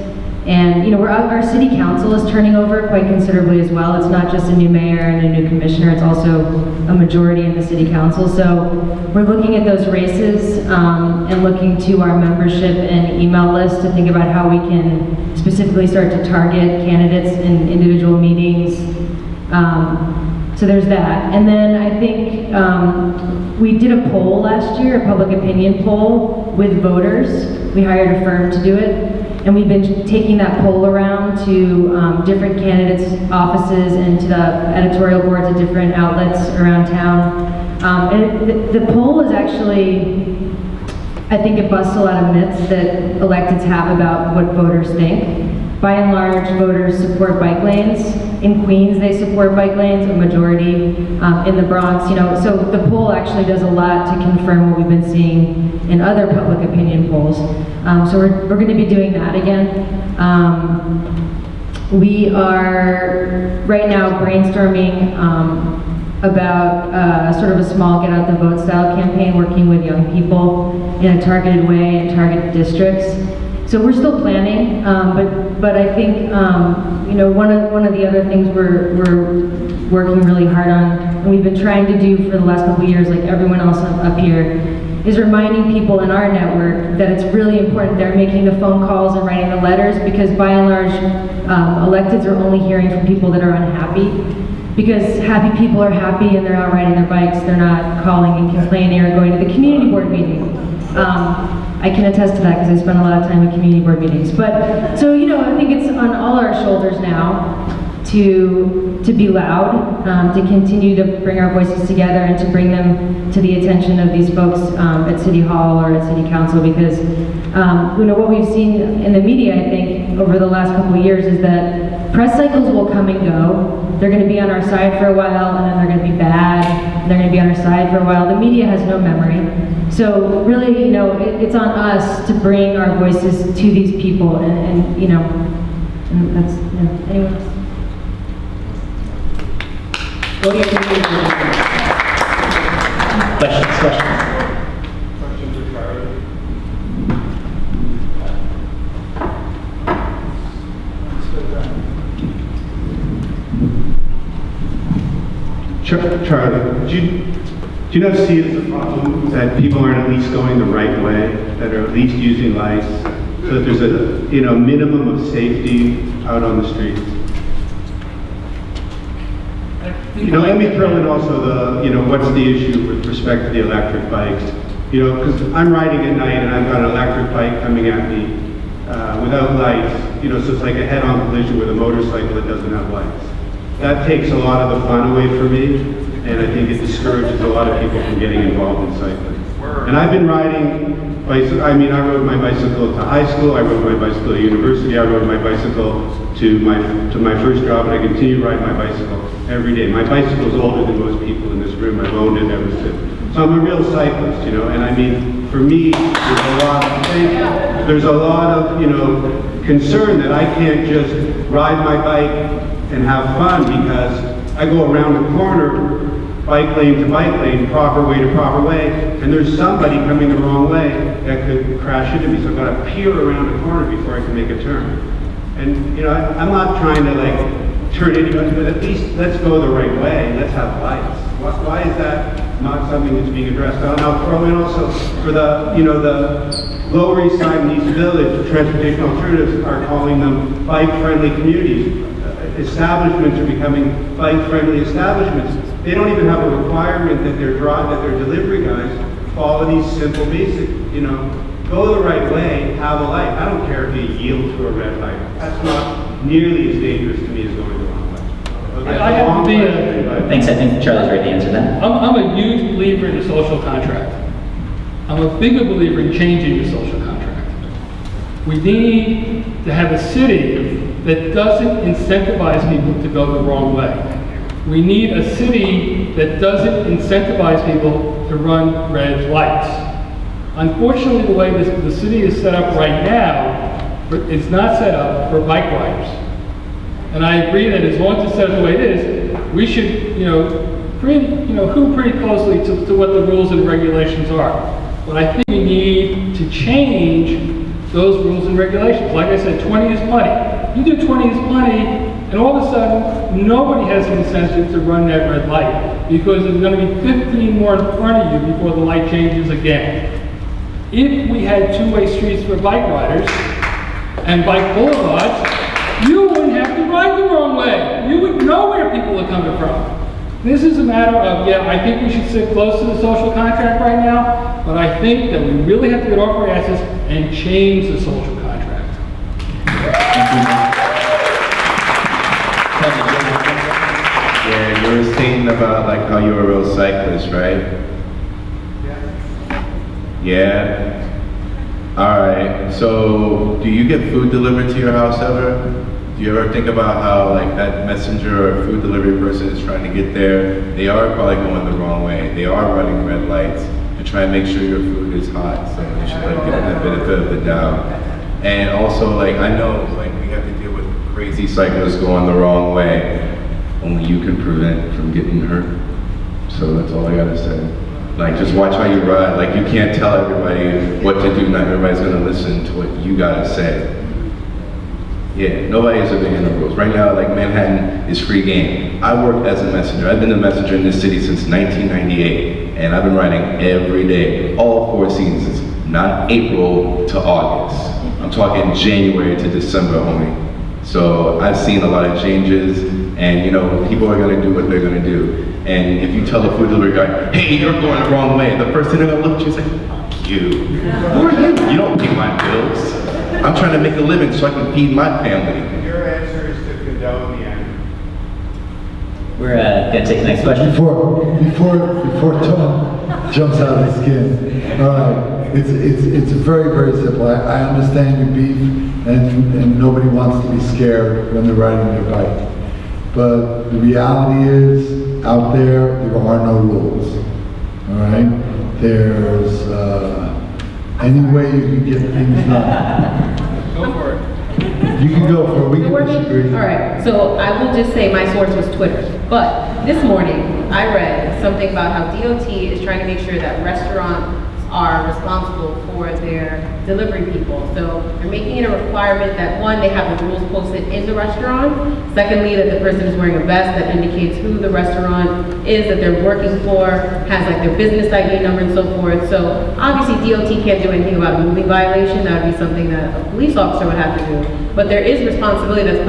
H: and, you know, our city council is turning over quite considerably as well. It's not just a new mayor and a new commissioner, it's also a majority in the city council. So we're looking at those races and looking to our membership and email list to think about how we can specifically start to target candidates in individual meetings. So there's that. And then I think we did a poll last year, a public opinion poll with voters. We hired a firm to do it. And we've been taking that poll around to different candidates' offices and to the editorial boards of different outlets around town. And the poll is actually, I think it busts a lot of myths that electeds have about what voters think. By and large, voters support bike lanes. In Queens, they support bike lanes, a majority. In the Bronx, you know, so the poll actually does a lot to confirm what we've been seeing in other public opinion polls. So we're going to be doing that again. We are right now brainstorming about sort of a small get out the vote style campaign, working with young people in a targeted way in targeted districts. So we're still planning, but I think you know, one of the other things we're working really hard on, and we've been trying to do for the last couple of years, like everyone else up here, is reminding people in our network that it's really important they're making the phone calls and writing the letters, because by and large, electeds are only hearing from people that are unhappy. Because happy people are happy and they're out riding their bikes, they're not calling and complaining or going to the community board meeting. I can attest to that because I spend a lot of time in community board meetings. But, so, you know, I think it's on all our shoulders now to be loud, to continue to bring our voices together and to bring them to the attention of these folks at City Hall or at City Council, because you know, what we've seen in the media, I think, over the last couple of years is that press cycles will come and go. They're going to be on our side for a while, and then they're going to be bad, and they're going to be on our side for a while. The media has no memory. So really, you know, it's on us to bring our voices to these people, and you know, and that's, you know, anyone else?
B: Questions?
M: Charlie, do you not see it as a problem that people aren't at least going the right way, that are at least using lights, so that there's a, you know, minimum of safety out on the streets? You know, let me throw in also the, you know, what's the issue with respect to the electric bikes? You know, because I'm riding at night and I've got an electric bike coming at me without lights, you know, so it's like a head-on collision with a motorcycle that doesn't have lights. That takes a lot of the fun away from me, and I think it discourages a lot of people from getting involved in cycling. And I've been riding bicycle. I mean, I rode my bicycle to high school, I rode my bicycle to university, I rode my bicycle to my first job, and I continue riding my bicycle every day. My bicycle is older than most people in this room. I've owned it ever since. So I'm a real cyclist, you know, and I mean, for me, there's a lot of, you know, concern that I can't just ride my bike and have fun, because I go around the corner, bike lane to bike lane, proper way to proper way, and there's somebody coming the wrong way that could crash into me, so I've got to peer around the corner before I can make a turn. And, you know, I'm not trying to, like, turn anybody, but at least let's go the right way, let's have lights. Why is that not something that's being addressed? And I'll throw in also, for the, you know, the Lower East Side and East Village, Transportation Alternatives are calling them bike-friendly communities. Establishments are becoming bike-friendly establishments. They don't even have a requirement that their delivery guys follow these simple, basic, you know, go the right way, have a life. I don't care if you yield to a red light. That's not nearly as dangerous to me as going the wrong way. That's
J: I
M: a
J: have to
M: long
J: be
M: question, but-
B: Thanks, I think Charlie's ready to answer that.
J: I'm a huge believer in the social contract. I'm a bigger believer in changing the social contract. We need to have a city that doesn't incentivize people to go the wrong way. We need a city that doesn't incentivize people to run red lights. Unfortunately, the way the city is set up right now, it's not set up for bike riders. And I agree that as long as it's set up the way it is, we should, adhere pretty closely to what the rules and regulations are. But I think we need to change those rules and regulations. Like I said, 20 is plenty. You do 20 is plenty, and all of a sudden, nobody has an incentive to run that red light because there's going to be 15 more in front of you before the light changes again. If we had two-way streets for bike riders and bike boulevards, you wouldn't have to ride the wrong way. You would know where people are coming from. This is a matter of, I think we should sit close to the social contract right now, but I think that we really have to get off our asses and change the social contract.
E: Yeah, you were saying about like how you're a real cyclist, right? Yeah. All right. So, do you get food delivered to your house ever? Do you ever think about how like that messenger or food delivery person is trying to get there? They are probably going the wrong way. They are running red lights to try and make sure your food is hot. So you should like give them the benefit of the doubt. And also, like I know, like we have to deal with crazy cyclists going the wrong way. Only you can prevent from getting hurt. So that's all I gotta say. Like just watch how you ride. Like you can't tell everybody what to do. Not everybody's gonna listen to what you gotta say. Yeah, nobody is obeying the rules. Right now, like Manhattan is free game. I work as a messenger. I've been a messenger in this city since 1998, and I've been riding every day, all 4 seasons, not April to August. I'm talking January to December only. So I've seen a lot of changes, and people are gonna do what they're gonna do. And if you tell a food delivery guy, hey, you're going the wrong way, the first thing they're gonna look at you and say, fuck you. Who are you? You don't pay my bills. I'm trying to make a living so I can feed my family.
M: Your answer is to condone the act.
B: We're gonna take the next question.
C: Before Tom jumps out of his skin, all right, it's very, very simple. I understand your beef, and nobody wants to be scared when they're riding their bike. But the reality is, out there are no rules, all right? There's any way you can get things done.
J: Go for it.
C: You can go for it, we
I: Is it
C: can
I: working?
C: disagree.
I: All right, so I will just say my source was Twitter. But this morning, I read something about how DOT is trying to make sure that restaurants are responsible for their delivery people. So they're making it a requirement that one, they have the rules posted in the restaurant. Secondly, that the person is wearing a vest that indicates who the restaurant is that they're working for, has like their business ID number and so forth. So obviously DOT can't do anything about a moving violation. That would be something that a police officer would have to do. But there is responsibility that's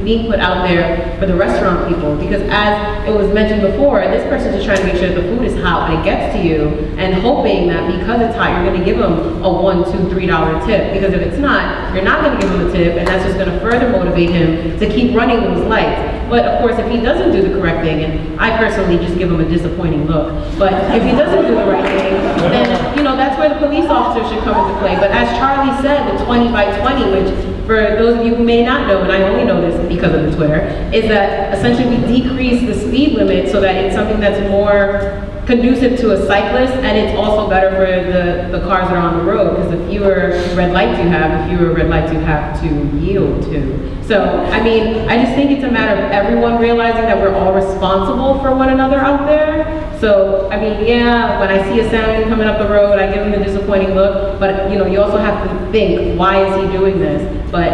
I: being put out there for the restaurant people, because as it was mentioned before, this person's just trying to make sure that the food is hot when it gets to you, and hoping that because it's hot, you're going to give them a $1, $2, $3 tip. Because if it's not, you're not going to give him a tip, and that's just going to further motivate him to keep running those lights. But of course, if he doesn't do the correct thing, and I personally just give him a disappointing look, but if he doesn't do the right thing, then that's where the police officer should come into play. But as Charlie said, the 20 by 20, which for those of you who may not know, and I only know this because of the Twitter, is that essentially we decrease the speed limit so that it's something that's more conducive to a cyclist, and it's also better for the cars that are on the road, because the fewer red lights you have, the fewer red lights you have to yield to. So, I mean, I just think it's a matter of everyone realizing that we're all responsible for one another out there. So, I mean, yeah, when I see a salmon coming up the road, I give him a disappointing look, but you also have to think, why is he doing this? But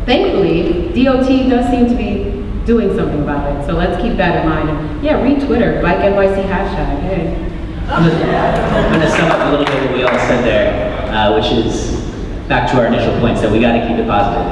I: thankfully, DOT does seem to be doing something about it. So let's keep that in mind. And yeah, read Twitter, Bike NYC hashtag, hey.
B: I'm gonna sum up a little bit what we all said there, which is back to our initial points that we got to keep it positive.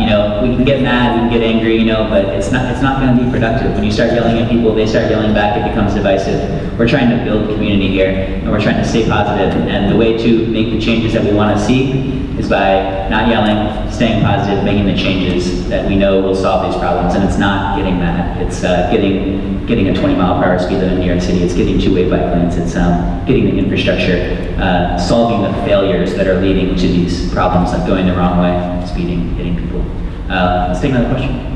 B: You know, we can get mad, we can get angry, you know, but it's not going to be productive. When you start yelling at people, they start yelling back, it becomes divisive. We're trying to build community here, and we're trying to stay positive. And the way to make the changes that we want to see is by not yelling, staying positive, making the changes that we know will solve these problems. And it's not getting mad. It's getting a 20-mile-per-hour speed limit in New York City. It's getting two-way bike lanes. It's getting the infrastructure, solving the failures that are leading to these problems, like going the wrong way, speeding, hitting people. Let's take another question.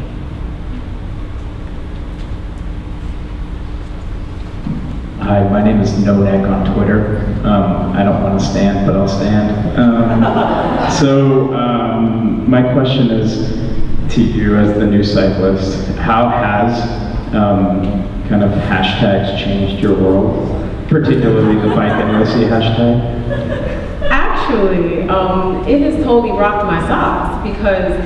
K: Hi, my name is NoNeck on Twitter. I don't want to stand, but I'll stand. My question is to you as the new cyclist. How has kind of hashtags changed your world, particularly the Bike NYC hashtag?
I: Actually, it has totally rocked my socks because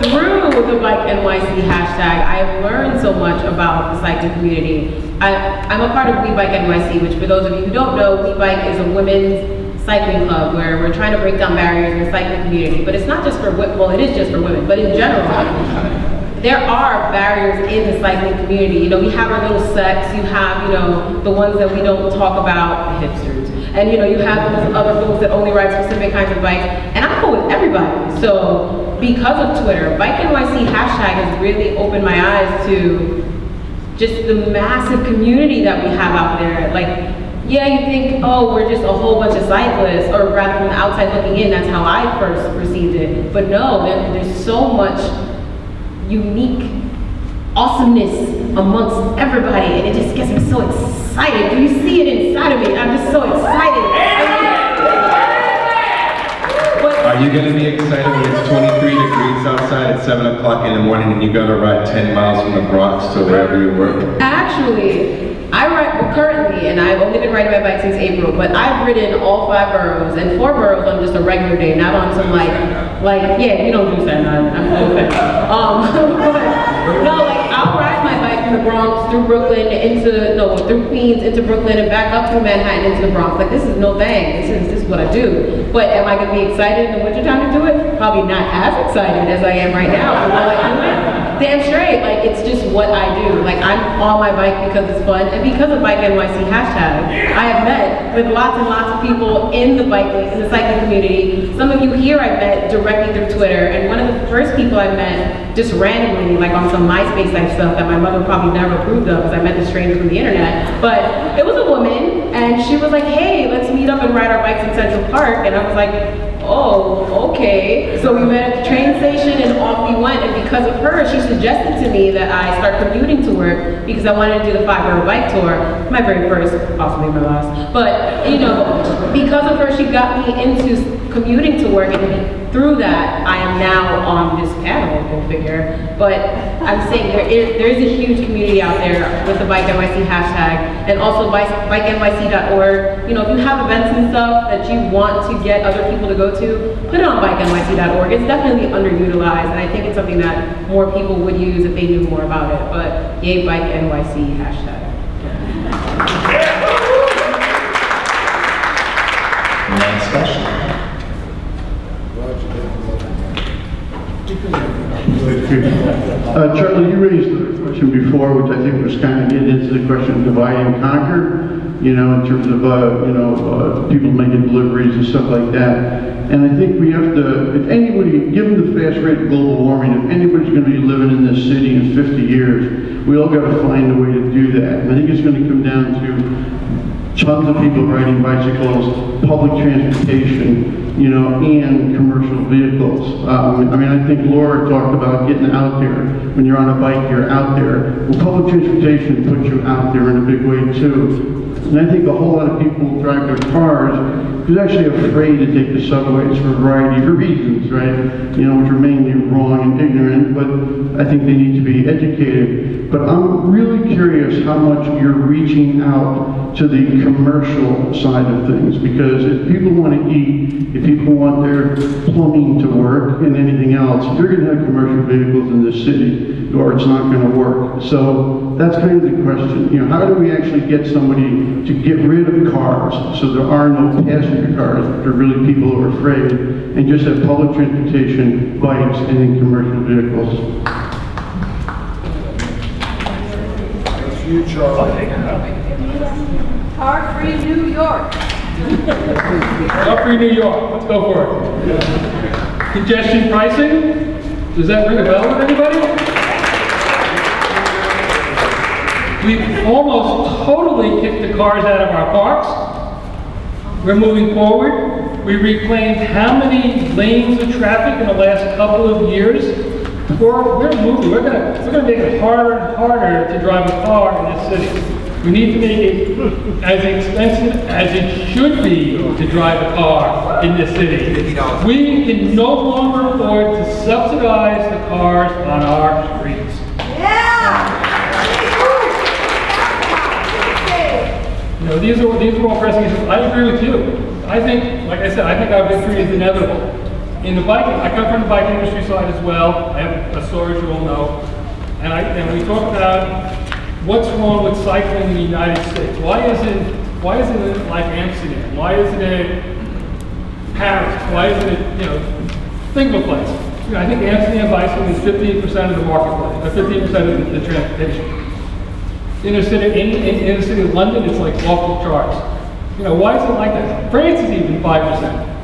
I: through the Bike NYC hashtag, I have learned so much about the cycling community. I'm a part of We Bike NYC, which for those of you who don't know, We Bike is a women's cycling club where we're trying to break down barriers in the cycling community. But it's not just for women, well, it is just for women, but in general, there are barriers in the cycling community. You know, we have our little sects, you have, you know, the ones that we don't talk about, the hipsters. And you know, you have those other folks that only ride specific kinds of bikes. And I'm cool with everybody. So because of Twitter, Bike NYC hashtag has really opened my eyes to just the massive community that we have out there. Like, yeah, you think, oh, we're just a whole bunch of cyclists, or rather from the outside looking in, that's how I first perceived it. But no, there's so much unique awesomeness amongst everybody, and it just gets me so excited. Do you see it inside of me? I'm just so excited.
E: Are you going to be excited when it's 23 degrees outside at 7 o'clock in the morning and you got to ride 10 miles from the Bronx to wherever you work?
I: Actually, I ride currently, and I've only been riding my bike since April, but I've ridden all 5 boroughs, and 4 boroughs on just a regular day, not on some yeah, you don't do that, I'm no offense. No, like, I'll ride my bike from the Bronx through Brooklyn through Queens into Brooklyn and back up through Manhattan into the Bronx. Like, this is no thing. This is what I do. But am I gonna be excited in the wintertime to do it? Probably not as excited as I am right now. But will I do it? Damn straight. Like, it's just what I do. Like, I'm on my bike because it's fun, and because of Bike NYC hashtag, I have met with lots and lots of people in the cycling community. Some of you here I met directly through Twitter, and one of the first people I met just randomly, like on some MySpace type stuff that my mother probably never approved of, because I met the stranger from the internet. But it was a woman, and she was like, hey, let's meet up and ride our bikes in Central Park. And I was like, oh, okay. So we met at the train station and off we went. And because of her, she suggested to me that I start commuting to work because I wanted to do the 5-borough bike tour. My very first, possibly my last. But, you know, because of her, she got me into commuting to work, and through that, I am now on this panel, go figure. But I'm saying there is a huge community out there with the Bike NYC hashtag, and also BikeNYC.org. You know, if you have events and stuff that you want to get other people to go to, put it on BikeNYC.org. It's definitely underutilized, and I think it's something that more people would use if they knew more about it. But yay, Bike NYC hashtag.
B: Next question.
N: Charlie, you raised the question before, which I think was kind of getting into the question of divide and conquer, you know, in terms of, people making deliveries and stuff like that. And I think we have to, if anybody, given the fast rate of global warming, if anybody's going to be living in this city in 50 years, we all got to find a way to do that. And I think it's going to come down to tons of people riding bicycles, public transportation, you know, and commercial vehicles. I mean, I think Laura talked about getting out there. When you're on a bike, you're out there. Well, public transportation puts you out there in a big way too. And I think a whole lot of people drive their cars who's actually afraid to take the subways for a variety of reasons, right? You know, which are mainly wrong and ignorant, but I think they need to be educated. But I'm really curious how much you're reaching out to the commercial side of things, because if people want to eat, if people want their plumbing to work and anything else, you're going to have commercial vehicles in this city, or it's not going to work. So that's kind of the question. You know, how do we actually get somebody to get rid of cars so there are no passenger cars, there are really people who are afraid, and just have public transportation, bikes, and then commercial vehicles?
L: Car-free New York.
J: Car-free New York, let's go for it. Congestion pricing, does that ring a bell with anybody? We've almost totally kicked the cars out of our parks. We're moving forward. We reclaimed how many lanes of traffic in the last couple of years? We're moving. We're gonna make it harder and harder to drive a car in this city. We need to make it as expensive as it should be to drive a car in this city. We can no longer afford to subsidize the cars on our streets. You know, these are all pressing issues. I agree with you. I think, like I said, I think our victory is inevitable. In the biking, I come from the bike industry side as well. I have a story you all know. And we talk about what's wrong with cycling in the United States. Why isn't it like Amsterdam? Why isn't it Paris? Why isn't it, think of a place. You know, I think Amsterdam bicycling is 15% of the marketplace, 15% of the transportation. In the city of London, it's like off the charts. You know, why is it like that? France is even 5%.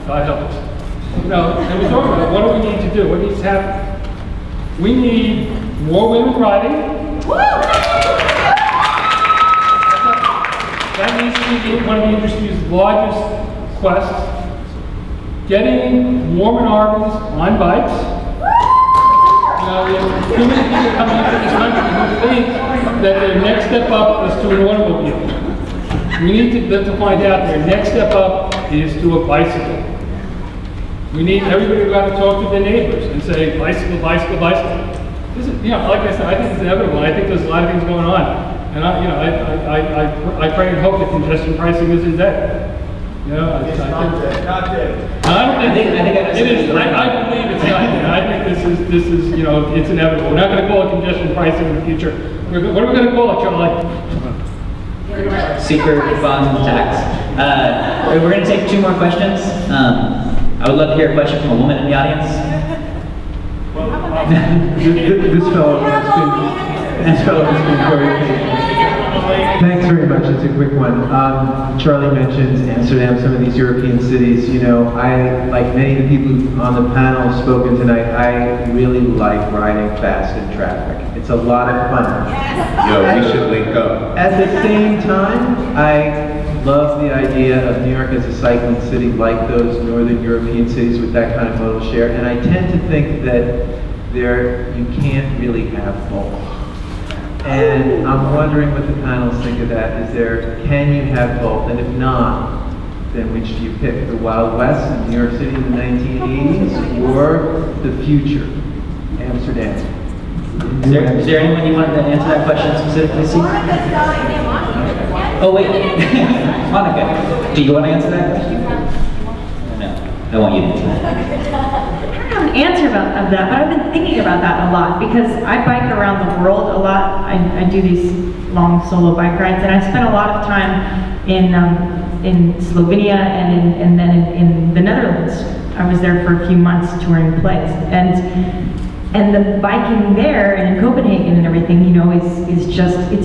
J: God help us. You know, and we talk about what do we need to do? What needs to happen? We need more women riding. That needs to be one of the industry's largest quests. Getting more minorities on bikes. You know, too many people coming into this country who think that their next step up is to an automobile. We need them to find out their next step up is to a bicycle. We need everybody to go out and talk to their neighbors and say, bicycle, bicycle, bicycle. This is, like I said, I think it's inevitable. I think there's a lot of things going on. And I pray and hope that congestion pricing isn't dead. Not dead. I think it is. I believe it's not dead. I think this is it's inevitable. We're not going to call it congestion pricing in the future. What are we going to call it, Charlie?
B: Super fun tax. We're going to take 2 more questions. I would love to hear a question from a woman in the audience.
K: This fellow has been very patient. Thanks very much. It's a quick one. Charlie mentions Amsterdam, some of these European cities. I, like many of the people on the panel spoken tonight, I really like riding fast in traffic. It's a lot of fun.
E: Yo, we should link up.
K: At the same time, I love the idea of New York as a cycling city like those northern European cities with that kind of modal share. And I tend to think that you can't really have both. And I'm wondering what the panelists think of that. Can you have both? And if not, then which do you pick? The Wild West in New York City in the 1980s or the future, Amsterdam?
B: Is there anyone you wanted to answer that question specifically? Oh wait, Monica, do you want to answer that question? No, I want you to answer that.
G: I don't have an answer of that, but I've been thinking about that a lot because I bike around the world a lot. I do these long solo bike rides, and I spent a lot of time in Slovenia and then in the Netherlands. I was there for a few months touring plays, and the biking there and in Copenhagen and everything, is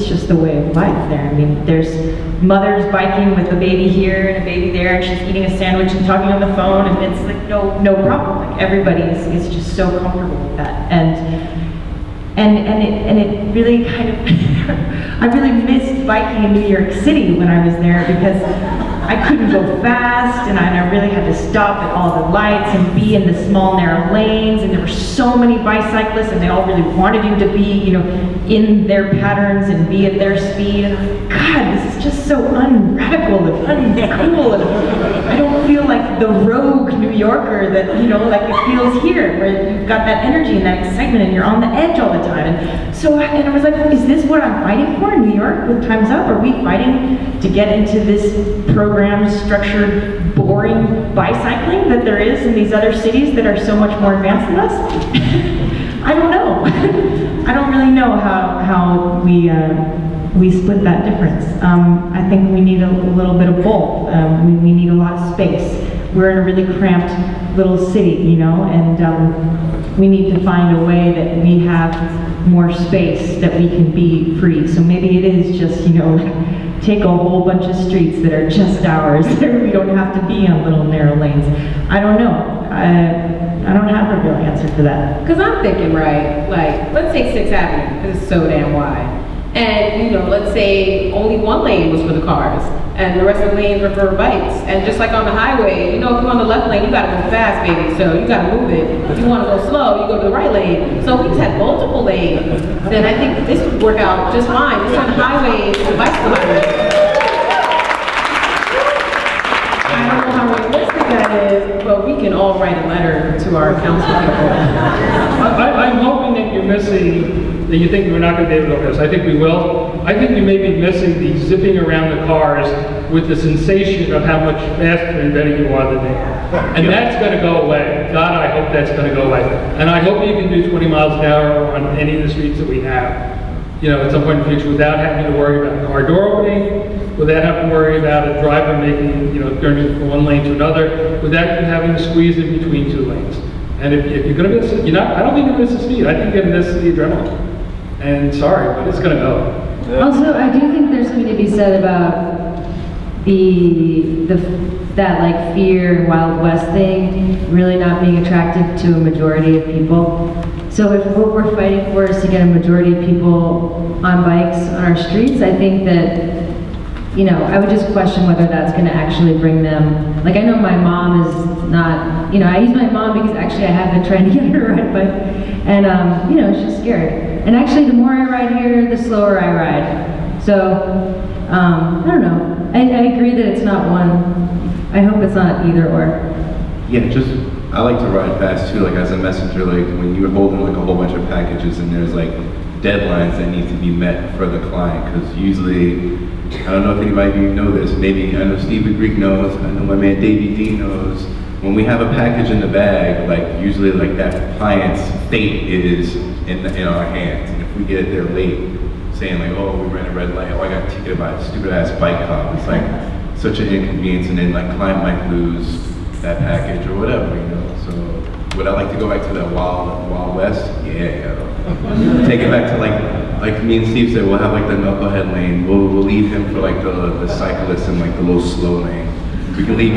G: just the way of life there. I mean, there's mothers biking with a baby here and a baby there, and she's eating a sandwich and talking on the phone, and it's like no problem. Like everybody is just so comfortable with that, and it really kind of I really missed biking in New York City when I was there because I couldn't go fast, and I really had to stop at all the lights and be in the small narrow lanes, and there were so many bicyclists, and they all really wanted you to be, in their patterns and be at their speed, and I'm like, God, this is just so unradical and uncool, and I don't feel like the rogue New Yorker that, like it feels here, where you've got that energy and that excitement, and you're on the edge all the time, and I was like, is this what I'm fighting for in New York with Time's Up? Are we fighting to get into this program, structured, boring bicycling that there is in these other cities that are so much more advanced than us? I don't know. I don't really know how we split that difference. I think we need a little bit of both. We need a lot of space. We're in a really cramped little city, you know, and we need to find a way that we have more space that we can be free. So maybe it is just, you know, take a whole bunch of streets that are just ours. We don't have to be on little narrow lanes. I don't know. I don't have a real answer for that.
I: Because I'm thinking, right, like, let's take 6th Avenue, because it's so damn wide. And, you know, let's say only one lane was for the cars, and the rest of the lanes were for bikes. And just like on the highway, you know, if you're on the left lane, you gotta go fast, baby, so you gotta move it. If you wanna go slow, you go to the right lane. So if we just had multiple lanes, then I think this would work out just fine. Just turn the highway into the bicycle highway. I don't know how realistic that is, but we can all write a letter to our council people.
J: I'm hoping that you're missing, that you think we're not going to be able to do this. I think we will. I think we may be missing the zipping around the cars with the sensation of how much faster and better you are than they are. And that's going to go away. God, I hope that's going to go away. And I hope you can do 20 miles an hour on any of the streets that we have, you know, at some point in the future without having to worry about a car door opening, without having to worry about a driver making, you know, turning from one lane to another, without even having to squeeze in between two lanes. And if you're going to miss it, I don't think you're going to miss the speed. I think you're going to miss the adrenaline. And sorry, but it's going to go.
H: Also, I do think there's something to be said about that like fear and Wild West thing really not being attractive to a majority of people. So if what we're fighting for is to get a majority of people on bikes on our streets, I think that, you know, I would just question whether that's going to actually bring them. Like, I know my mom is not, you know, I use my mom because actually I have been trying to get her to ride a bike, and you know, she's scared. And actually, the more I ride here, the slower I ride. So, I don't know. I agree that it's not one. I hope it's not either or.
E: Yeah, I like to ride fast too, like as a messenger, like when you're holding like a whole bunch of packages and there's like deadlines that need to be met for the client, because usually, I don't know if anybody of you know this, maybe I know Steve the Greek knows, I know my man Davey D knows, when we have a package in the bag, like usually like that client's fate is in our hands. And if we get there late, saying like, oh, we ran a red light, oh, I got ticketed by a stupid ass bike cop, it's like such an inconvenience, and then like client might lose that package or whatever, you know. So would I like to go back to that Wild West? Yeah. Take it back to like me and Steve said, we'll have like the knucklehead lane. We'll leave him for like the cyclists and like the little slow lane. We can leave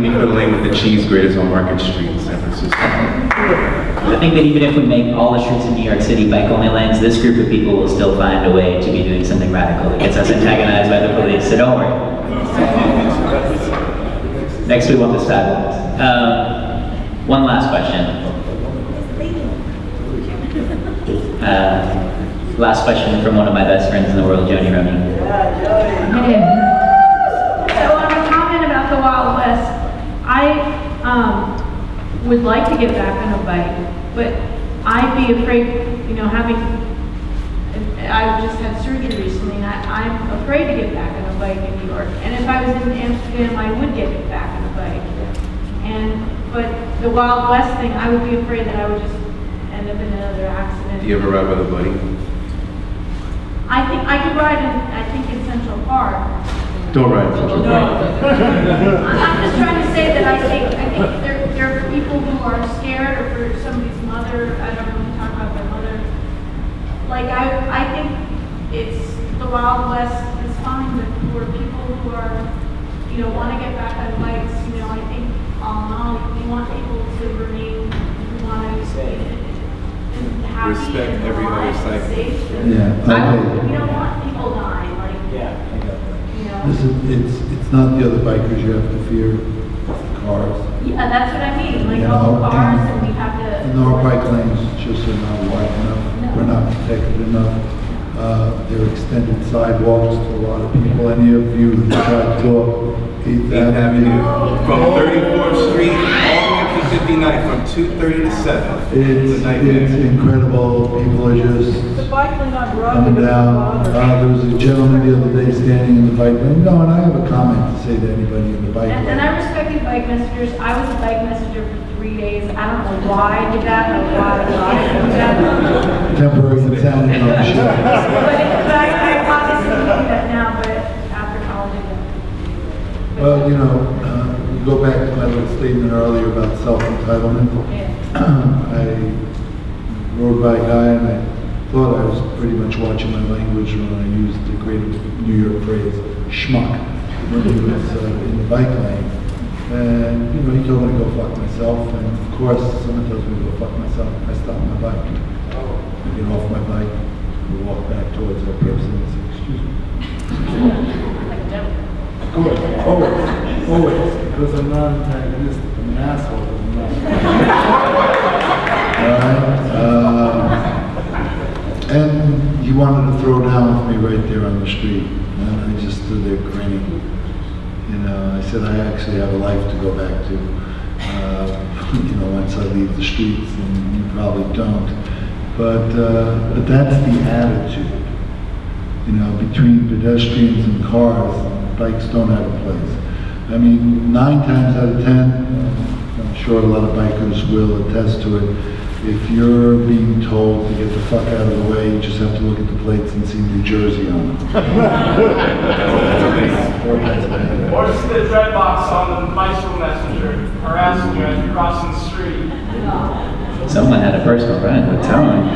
E: you for the lane with the cheese graters on Market Street in San Francisco.
B: I think that even if we make all the streets in New York City bike-only lanes, this group of people will still find a way to be doing something radical that gets us antagonized by the police, so don't worry. Next we want the sidewalks. One last question. Last question from one of my best friends in the world, Joni Rooney.
O: So on a comment about the Wild West, I would like to get back on a bike, but I'd be afraid, you know, I just had surgery recently, and I'm afraid to get back on a bike in New York. And if I was in Amsterdam, I would get back on a bike. But the Wild West thing, I would be afraid that I would just end up in another accident.
E: Do you ever ride with a buddy?
O: I think I could ride in Central Park.
E: Don't ride in Central Park.
O: I'm just trying to say that I think there are people who are scared, or for somebody's mother, I don't know if you talk about their mother. Like, I think it's the Wild West is fine, but for people who are, you know, want to get back on bikes, you know, I think all in all, we want people to remain, we want to happy
E: Respect
O: and
E: every other
O: alive and
E: cycle.
O: safe.
C: Yeah, okay.
O: We don't want people dying, like, you know.
C: It's not the other bikers you have to fear, cars.
O: Yeah, that's what I mean, like
C: Yeah,
O: all cars, and we have to.
C: And our bike lanes just are not wide enough, we're not protected enough. They're extended sidewalks to a lot of people. Any of you who tried to go up 8th Avenue?
E: From 34th Street all the way to Mississippi night from 2:30 to 7.
C: It's incredible. People are just
L: The bike lane on
C: coming
L: Broadway
C: down.
L: doesn't
C: There was a gentleman the other day standing in the bike lane. No, and I have a comment to say to anybody in the bike
O: And
C: lane.
O: I respect you bike messengers. I was a bike messenger for 3 days. I don't know why I did that or why I thought I did that.
C: Temporary insanity, I'm sure.
O: But I obviously do that now, but after college I didn't.
C: Well, you know, we go back to my little statement earlier about self-entitlement. I rode by a guy and I thought I was pretty much watching my language when I used the great New York phrase, schmuck, when he was in the bike lane. And, you know, he told me to go fuck myself, and of course, someone tells me to go fuck myself, I stop my bike. I get off my bike, we walk back towards that person and say, excuse me. Of course, always, because I'm not antagonistic, I'm an asshole, but I'm not. And he wanted to throw down with me right there on the street, and I just stood there grinning. You know, I said, I actually have a life to go back to, you know, once I leave the streets, and you probably don't. But that's the attitude. You know, between pedestrians and cars, bikes don't have a place. I mean, 9 times out of 10, I'm sure a lot of bikers will attest to it, if you're being told to get the fuck out of the way, you just have to look at the plates and see New Jersey on them.
D: Or just the dread box on the bicycle messenger harassing you as you're crossing the street.
B: Someone had a personal friend with Tone.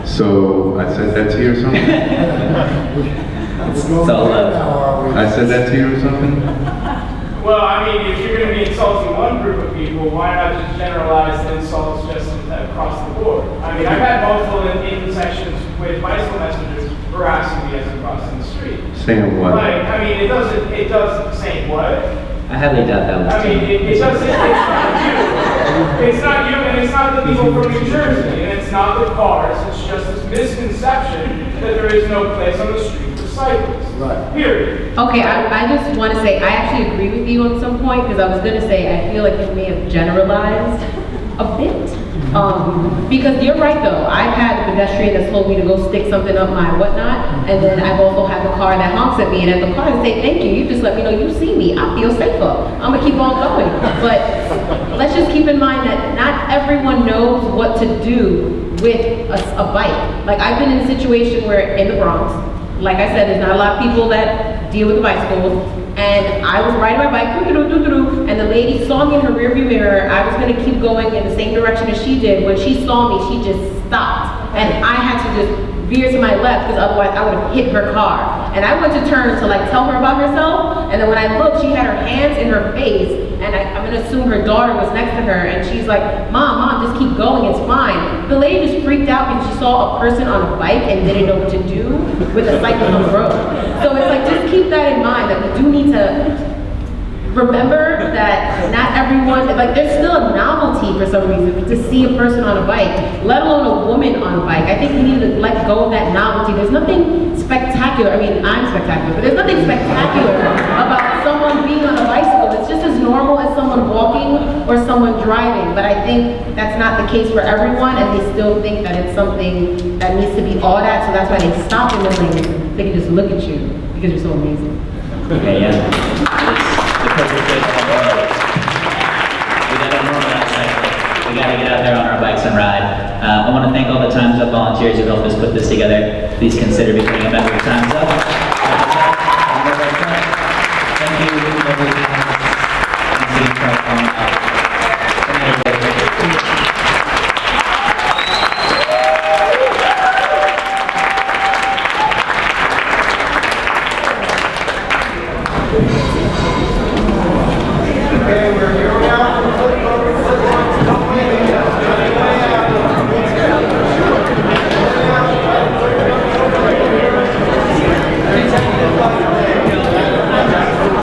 E: So I said that to you or something?
B: It's all love.
E: I said that to you or something?
D: Well, I mean, if you're going to be insulting one group of people, why not just generalize the insults just across the board? I mean, I've had multiple intersections with bicycle messengers harassing me as I'm crossing the street.
E: Saying what?
D: Like, I mean, it does say what?
B: I highly doubt that was
D: I mean, it doesn't, it's not you. It's not you, and it's not the people from New Jersey, and it's not the cars. It's just this misconception that there is no place on the street for cyclists.
C: Right.
D: Period.
I: Okay, I just want to say, I actually agree with you on some point, because I was going to say, I feel like you may have generalized a bit. Because you're right though, I've had a pedestrian that's told me to go stick something up my whatnot, and then I've also had the car that honks at me, and at the car I say, thank you, you just let me know you see me, I feel safer. I'm gonna keep on going. But let's just keep in mind that not everyone knows what to do with a bike. Like, I've been in a situation where in the Bronx, like I said, there's not a lot of people that deal with the bicycles, and I was riding my bike, and the lady saw me in her rearview mirror. I was gonna keep going in the same direction as she did. When she saw me, she just stopped, and I had to just veer to my left, because otherwise I would have hit her car. And I went to turn to like tell her about herself, and then when I looked, she had her hands in her face, and I'm gonna assume her daughter was next to her, and she's like, Mom, just keep going, it's fine. The lady just freaked out because she saw a person on a bike and didn't know what to do with a cycle on the road. So it's like, just keep that in mind, that we do need to remember that not everyone, like, there's still a novelty for some reason to see a person on a bike, let alone a woman on a bike. I think we need to let go of that novelty. There's nothing spectacular, I mean, I'm spectacular, but there's nothing spectacular about someone being on a bicycle. It's just as normal as someone walking or someone driving, but I think that's not the case for everyone, and they still think that it's something that needs to be all that, so that's why they stop in the lane. They can just look at you because you're so amazing.
B: Okay, yeah. The perfect place to have it. We gotta normalize cycling. We gotta get out there on our bikes and ride. I want to thank all the Time's Up volunteers who helped us put this together. Please consider becoming a member of Time's Up. Thank you, everyone.